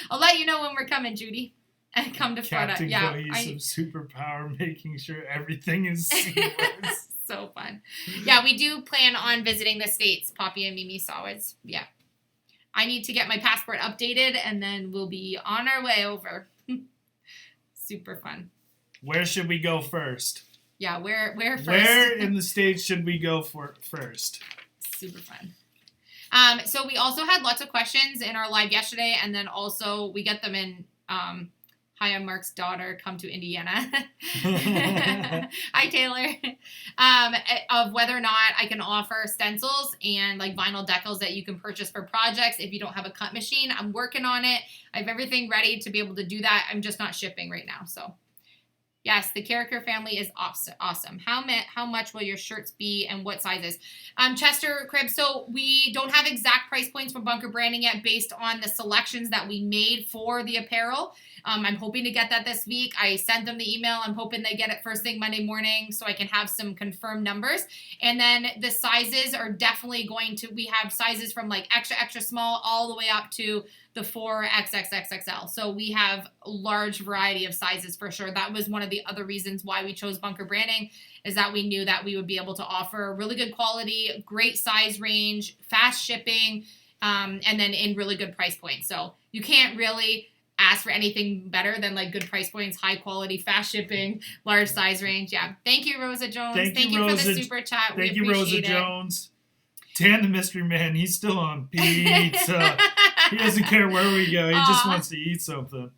I'll let you know when we're coming, Judy. And come to Florida. Captain Yeah, Cohesive superpower, making sure everything is seamless. So fun. Yeah, we do plan on visiting the States, Poppy and Mimi saw it. Yeah. I need to get my passport updated, and then we'll be on our way over. Super fun. Where should we go first? Yeah, where first? Where in the States should we go first? Super fun. So we also had lots of questions in our live yesterday, and then also we get them in Hi, I'm Mark's daughter. Come to Indiana. Hi, Taylor. Of whether or not I can offer stencils and like vinyl decals that you can purchase for projects if you don't have a cut machine. I'm working on it. I have everything ready to be able to do that. I'm just not shipping right now. So yes, the character family is awesome. How much will your shirts be and what sizes? Chester Crib, so we don't have exact price points from Bunker Branding yet based on the selections that we made for the apparel. I'm hoping to get that this week. I sent them the email. I'm hoping they get it first thing Monday morning so I can have some confirmed numbers. And then the sizes are definitely we have sizes from like extra, extra small all the way up to the 4XXXXL. So we have a large variety of sizes for sure. That was one of the other reasons why we chose Bunker Branding, is that we knew that we would be able to offer really good quality, great size range, fast shipping, and then in really good price points. So you can't really ask for anything better than like good price points, high quality, fast shipping, large size range. Yeah. Thank you, Rosa Jones. Thank you for the super chat. Thank you, Rosa Jones. Dan the Mystery Man, he's still on pizza. He doesn't care where we go. He just wants to eat something.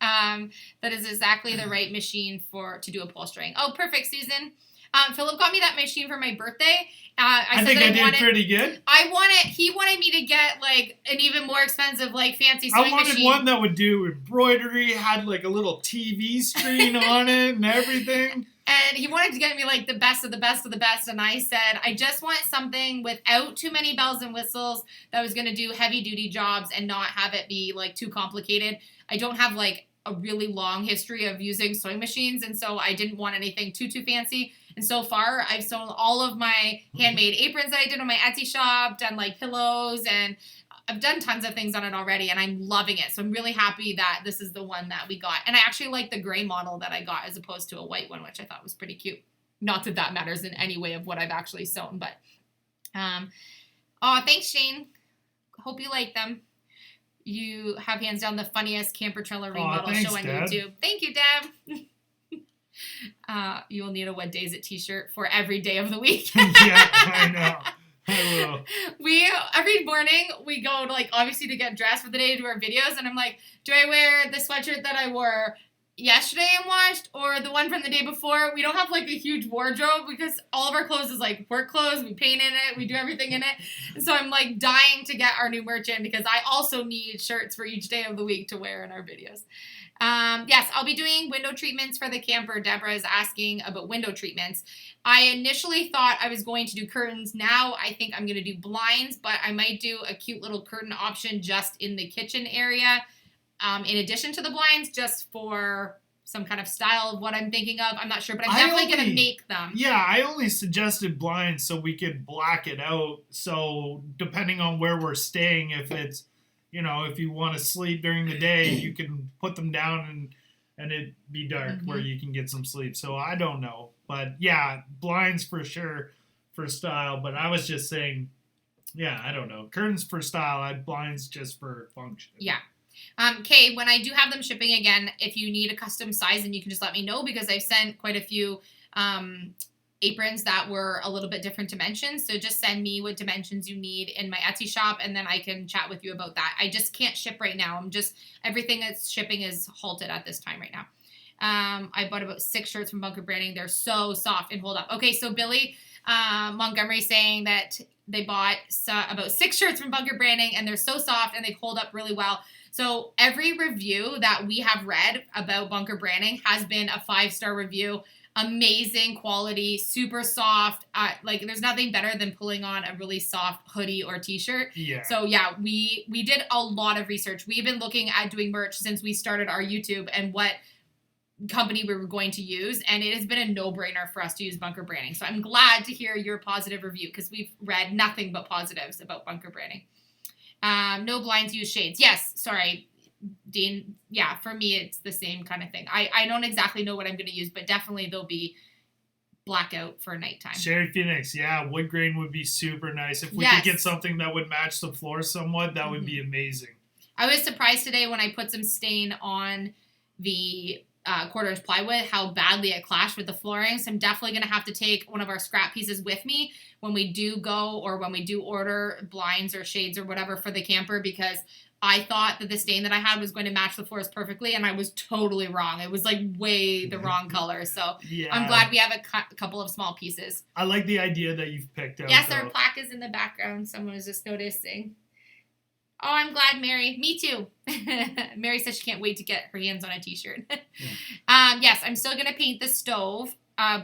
That is exactly the right machine to do upholstering. Oh, perfect, Susan. Philip got me that machine for my birthday. I think I did pretty good. He wanted me to get like an even more expensive, like fancy sewing machine. I wanted one that would do embroidery, had like a little TV screen on it and everything. And he wanted to get me like the best of the best of the best. And I said, I just want something without too many bells and whistles that was going to do heavy duty jobs and not have it be like too complicated. I don't have like a really long history of using sewing machines. And so I didn't want anything too fancy. And so far I've sewn all of my handmade aprons that I did on my Etsy shop, done like pillows and I've done tons of things on it already, and I'm loving it. So I'm really happy that this is the one that we got. And I actually like the gray model that I got as opposed to a white one, which I thought was pretty cute. Not that that matters in any way of what I've actually sewn, but oh, thanks, Shane. Hope you like them. You have hands down the funniest camper trailer remodel show on Deb. YouTube. Thank you, Deb. You will need a What Day Is It t-shirt for every day of the week. Yeah, I know. I will. Every morning we go to, like, obviously to get dressed for the day to do our videos, and I'm like, do I wear the sweatshirt that I wore yesterday and washed, or the one from the day before? We don't have like a huge wardrobe because all of our clothes is like work clothes. We paint in it, we do everything in it. And so I'm like dying to get our new merch in because I also need shirts for each day of the week to wear in our videos. Yes, I'll be doing window treatments for the camper. Deborah is asking about window treatments. I initially thought I was going to do curtains. Now I think I'm going to do blinds, but I might do a cute little curtain option just in the kitchen area. In addition to the blinds, just for some kind of style of what I'm thinking of. I'm not sure, but I'm definitely going to make them. Yeah, I only suggested blinds so we could black it out. So depending on where we're staying, if it's, you know, if you want to sleep during the day, you can put them down and it be dark where you can get some sleep. So I don't know. But yeah, blinds for sure for style. But I was just saying, yeah, I don't know. Curtains for style, blinds just for function. Yeah. Kay, when I do have them shipping again, if you need a custom size, then you can just let me know because I've sent quite a few aprons that were a little bit different dimensions. So just send me what dimensions you need in my Etsy shop, and then I can chat with you about that. I just can't ship right now. Everything that's shipping is halted at this time right now. I bought about 6 shirts from Bunker Branding. They're so soft and hold up. Okay, so Billy Montgomery saying that they bought about 6 shirts from Bunker Branding, and they're so soft and they hold up really well. So every review that we have read about Bunker Branding has been a 5-star review. Amazing quality, super soft. Like there's nothing better than pulling on a really soft hoodie or t-shirt. Yeah. So yeah, we did a lot of research. We've been looking at doing merch since we started our YouTube and what company we were going to use, and it has been a no-brainer for us to use Bunker Branding. So I'm glad to hear your positive review because we've read nothing but positives about Bunker Branding. No blinds, use shades. Yes, sorry, Dean. Yeah, for me, it's the same kind of thing. I don't exactly know what I'm going to use, but definitely they'll be blackout for nighttime. Sherry Phoenix, yeah, wood grain would be super nice. If we could get something that would match the floor somewhat, that would be amazing. I was surprised today when I put some stain on the quarters plywood, how badly it clashed with the flooring. So I'm definitely going to have to take one of our scrap pieces with me when we do go or when we do order blinds or shades or whatever for the camper, because I thought that the stain that I had was going to match the floors perfectly, and I was totally wrong. It was like way the wrong color. So yeah. I'm glad we have a couple of small pieces. I like the idea that you've picked out. Yes, our plaque is in the background. Someone was just noticing. Oh, I'm glad, Mary. Me too. Mary says she can't wait to get her hands on a t-shirt. Yes, I'm still going to paint the stove.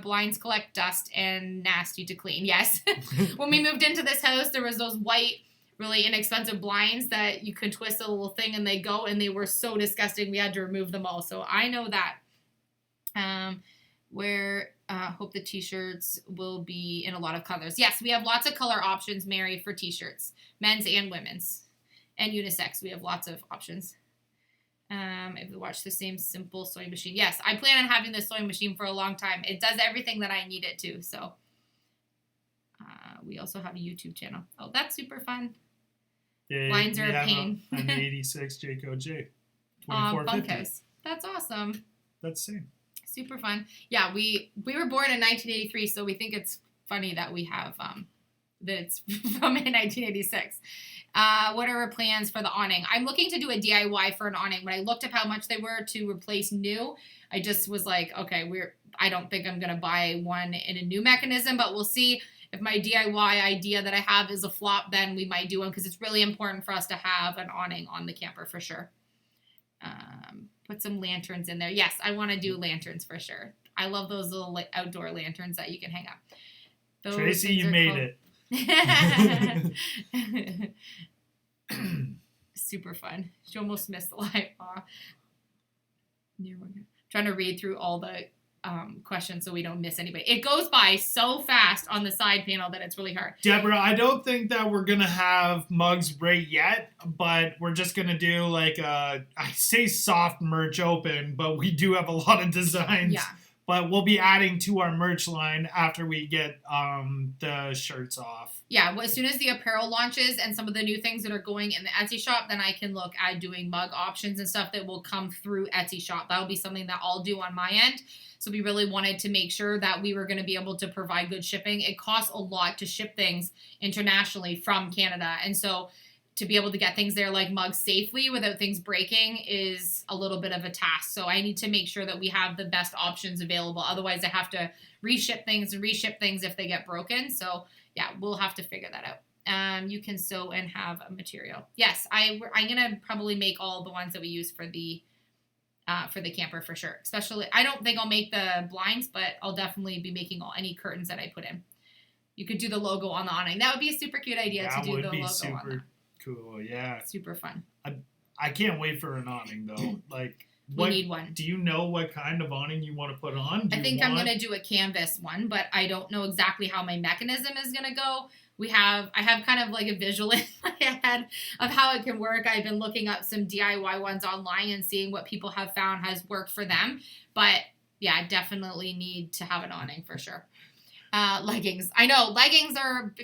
Blinds collect dust and nasty to clean. Yes. When we moved into this house, there was those white, really inexpensive blinds that you could twist a little thing and they go, and they were so disgusting. We had to remove them all. So I know that. Hope the t-shirts will be in a lot of colors. Yes, we have lots of color options, Mary, for t-shirts. Men's and women's. And unisex, we have lots of options. If we watch the same simple sewing machine. Yes, I plan on having this sewing machine for a long time. It does everything that I need it to. So we also have a YouTube channel. Oh, that's super fun. Yeah, Lines are a pain. An 86 Jayco J. 2450. Bunkhouse. That's awesome. That's the same. Super fun. Yeah, we were born in 1983, so we think it's funny that we have that it's from in 1986. What are our plans for the awning? I'm looking to do a DIY for an awning. When I looked up how much they were to replace new, I just was like, okay, I don't think I'm going to buy one in a new mechanism, but we'll see. If my DIY idea that I have is a flop, then we might do one because it's really important for us to have an awning on the camper for sure. Put some lanterns in there. Yes, I want to do lanterns for sure. I love those little outdoor lanterns that you can hang up. Those Tracy, you made cool. it. Super fun. She almost missed the live. Trying to read through all the question so we don't miss anybody. It goes by so fast on the side panel that it's really hard. Deborah, I don't think that we're going to have mugs right yet, but we're just going to do like I say soft merch open, but we do have a lot of designs. Yeah. But we'll be adding to our merch line after we get the shirts off. Yeah, well, as soon as the apparel launches and some of the new things that are going in the Etsy shop, then I can look at doing mug options and stuff that will come through Etsy shop. That'll be something that I'll do on my end. So we really wanted to make sure that we were going to be able to provide good shipping. It costs a lot to ship things internationally from Canada. And so to be able to get things there like mugs safely without things breaking is a little bit of a task. So I need to make sure that we have the best options available. Otherwise, I have to reship things if they get broken. So yeah, we'll have to figure that out. You can sew and have a material. Yes, I'm gonna probably make all the ones that we use for the camper for sure. Especially, I don't think I'll make the blinds, but I'll definitely be making any curtains that I put in. You could do the logo on the awning. That would be a super cute idea to do the logo on that. Cool, yeah. Super fun. I can't wait for an awning though. Like, we need one. Do you know what kind of awning you want to put on? I think I'm gonna do a canvas one, but I don't know exactly how my mechanism is gonna go. I have kind of like a visual in my head of how it can work. I've been looking up some DIY ones online and seeing what people have found has worked for them. But yeah, I definitely need to have an awning for sure. Leggings. I know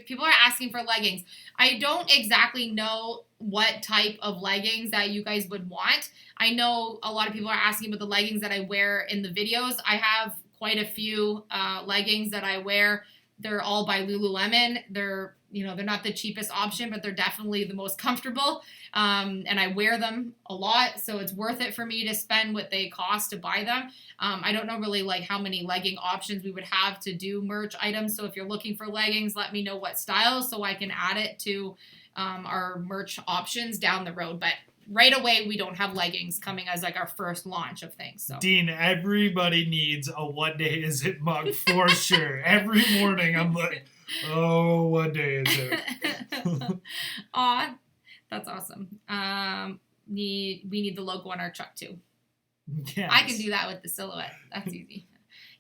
people are asking for leggings. I don't exactly know what type of leggings that you guys would want. I know a lot of people are asking about the leggings that I wear in the videos. I have quite a few leggings that I wear. They're all by Lululemon. They're not the cheapest option, but they're definitely the most comfortable. And I wear them a lot, so it's worth it for me to spend what they cost to buy them. I don't know really like how many legging options we would have to do merch items. So if you're looking for leggings, let me know what style so I can add it to our merch options down the road. But right away, we don't have leggings coming as like our first launch of things. So Dean, everybody needs a what day is it mug for sure. Every morning I'm like, oh, what day is it? Aw, that's awesome. We need the logo on our truck too. Yes. I can do that with the silhouette. That's easy.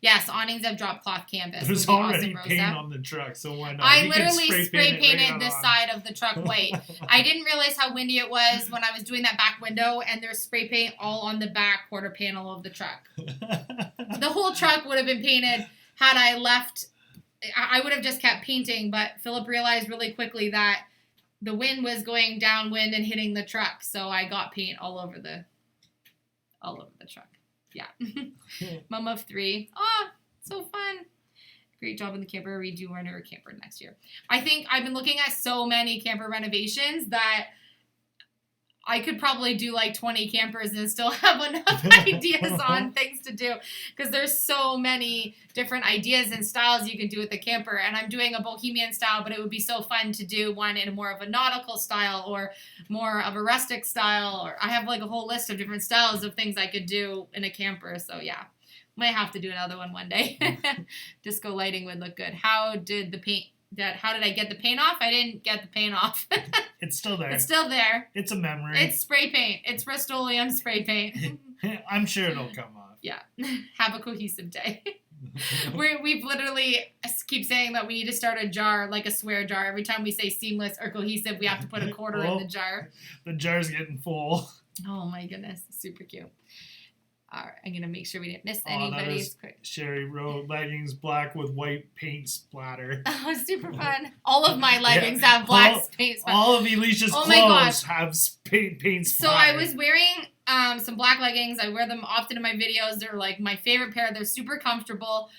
Yes, awnings of drop cloth canvas. There's already paint on the truck, so why not? I literally spray painted this side of the truck white. I didn't realize how windy it was when I was doing that back window, and there's spray paint all on the back quarter panel of the truck. The whole truck would have been painted had I left. I would have just kept painting, but Philip realized really quickly that the wind was going downwind and hitting the truck, so I got paint all over the truck. Yeah. Mom of 3. Oh, so fun. Great job in the camper. We do rent a camper next year. I think I've been looking at so many camper renovations that I could probably do like 20 campers and still have enough ideas on things to do because there's so many different ideas and styles you can do with the camper. And I'm doing a bohemian style, but it would be so fun to do one in more of a nautical style or more of a rustic style. Or I have like a whole list of different styles of things I could do in a camper. So yeah, might have to do another one day. Disco lighting would look good. How did I get the paint off? I didn't get the paint off. It's still there. It's still there. It's a memory. It's spray paint. It's Rust-Oleum spray paint. I'm sure it'll come off. Yeah. Have a cohesive day. We've literally keep saying that we need to start a jar, like a swear jar. Every time we say seamless or cohesive, we have to put a quarter in the jar. The jar's getting full. Oh my goodness. Super cute. All right, I'm going to make sure we didn't miss anybody's quick. Sherry wrote leggings black with white paint splatter. Oh, super fun. All of my leggings have black paint splatter. All of Alicia's clothes have paint splatter. So I was wearing some black leggings. I wear them often in my videos. They're like my favorite pair. They're super comfortable.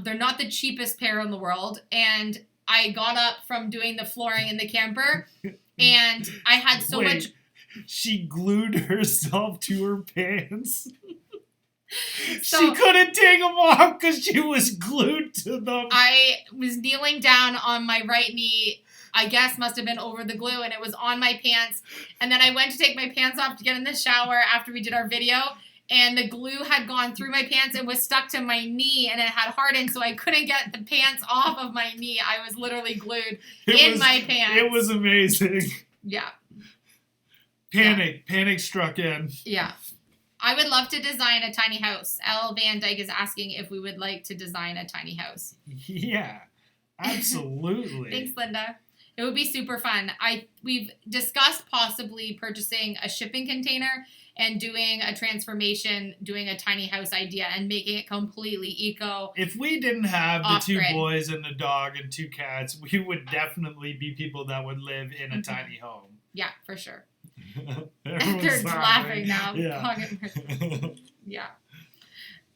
They're not the cheapest pair in the world. And I got up from doing the flooring in the camper and I had so much. She glued herself to her pants. So, she couldn't take them off because she was glued to them. I was kneeling down on my right knee. I guess must have been over the glue, and it was on my pants. And then I went to take my pants off to get in the shower after we did our video, and the glue had gone through my pants and was stuck to my knee, and it had hardened, so I couldn't get the pants off of my knee. I was literally glued my pants. It was amazing. Yeah. Panic struck in. Yeah. I would love to design a tiny house. Elle Van Dyke is asking if we would like to design a tiny house. Yeah, absolutely. Thanks, Linda. It would be super fun. We've discussed possibly purchasing a shipping container and doing a transformation, doing a tiny house idea and making it completely eco. If we didn't have the two Off-grid. boys and the dog and two cats, we would definitely be people that would live in a tiny home. Yeah, for sure. Everyone's They're laughing now. Yeah. Yeah.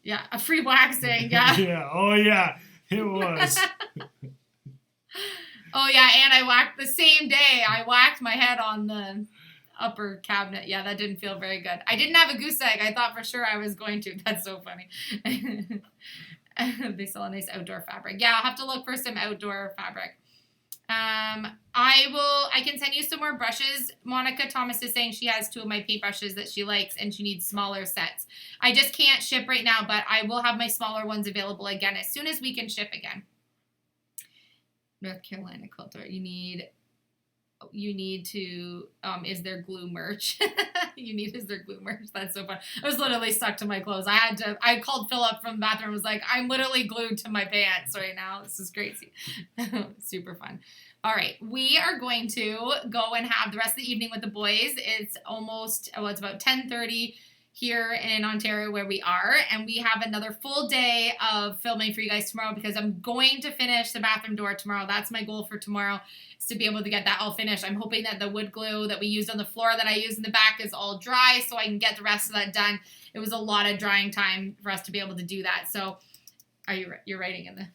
Yeah, a free waxing. Yeah. Yeah. Oh, yeah. It was. Oh, yeah, and I whacked the same day. I whacked my head on the upper cabinet. Yeah, that didn't feel very good. I didn't have a goose egg. I thought for sure I was going to. That's so funny. They sell a nice outdoor fabric. Yeah, I'll have to look for some outdoor fabric. I can send you some more brushes. Monica Thomas is saying she has 2 of my paintbrushes that she likes and she needs smaller sets. I just can't ship right now, but I will have my smaller ones available again as soon as we can ship again. North Carolina quilter. You need to is there glue merch? Is there glue merch? That's so fun. I was literally stuck to my clothes. I called Philip from the bathroom, was like, I'm literally glued to my pants right now. This is crazy. Super fun. All right, we are going to go and have the rest of the evening with the boys. It's it's about 10:30 here in Ontario where we are, and we have another full day of filming for you guys tomorrow because I'm going to finish the bathroom door tomorrow. That's my goal for tomorrow, is to be able to get that all finished. I'm hoping that the wood glue that we used on the floor that I used in the back is all dry so I can get the rest of that done. It was a lot of drying time for us to be able to do that. So you're writing in the...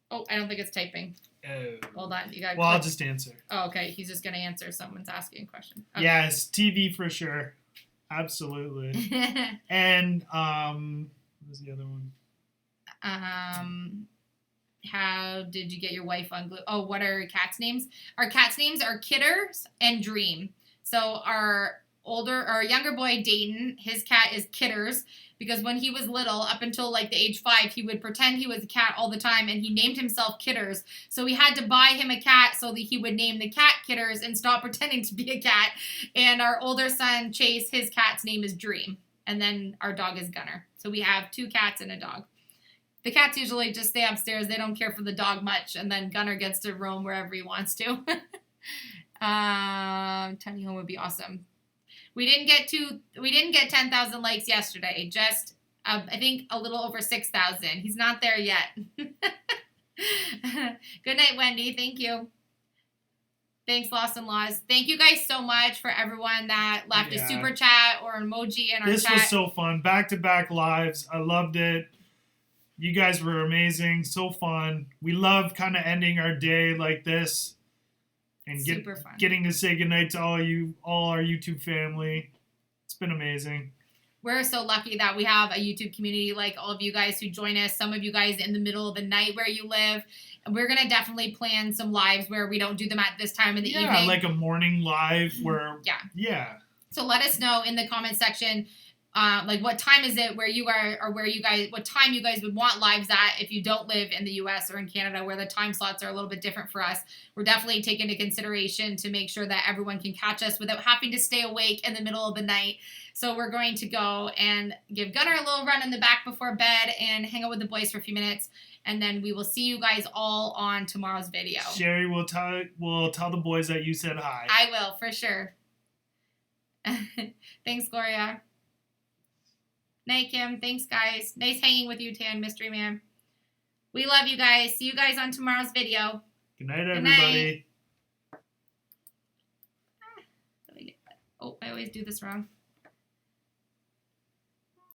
Oh, I don't think it's typing. Oh. Hold on. You got. Well, I'll just answer. Oh, okay. He's just going to answer. Someone's asking a question. Okay. Yes, TV for sure. Absolutely. And what was the other one? How did you get your wife on glue? Oh, what are your cats' names? Our cats' names are Kitters and Dream. So our younger boy Dayton, his cat is Kitters because when he was little, up until like the age 5, he would pretend he was a cat all the time and he named himself Kitters. So we had to buy him a cat so that he would name the cat Kitters and stop pretending to be a cat. And our older son, Chase, his cat's name is Dream. And then our dog is Gunner. So we have 2 cats and a dog. The cats usually just stay upstairs. They don't care for the dog much. And then Gunner gets to roam wherever he wants to. Tiny home would be awesome. We didn't get 10,000 likes yesterday. Just, I think, a little over 6,000. He's not there yet. Good night, Wendy. Thank you. Thanks, Lost and Laws. Thank you guys so much for everyone that left a super chat or emoji in our chat. This was so fun. Back-to-back lives. I loved it. You guys were amazing. So fun. We love kind of ending our day like this. And getting to say goodnight to all our YouTube family. It's been amazing. We're so lucky that we have a YouTube community like all of you guys who join us. Some of you guys in the middle of the night where you live. We're going to definitely plan some lives where we don't do them at this time in the evening. Yeah, like a morning live where... Yeah. So let us know in the comment section, like what time is it where you are, or what time you guys would want lives at if you don't live in the US or in Canada, where the time slots are a little bit different for us. We're definitely taking into consideration to make sure that everyone can catch us without having to stay awake in the middle of the night. So we're going to go and give Gunner a little run in the back before bed and hang out with the boys for a few minutes. And then we will see you guys all on tomorrow's video. Sherry will tell the boys that you said hi. I will, for sure. Thanks, Gloria. Night, Kim. Thanks, guys. Nice hanging with you, Tan Mystery Man. We love you guys. See you guys on tomorrow's video. Good night, everybody. Good night. Oh, I always do this wrong.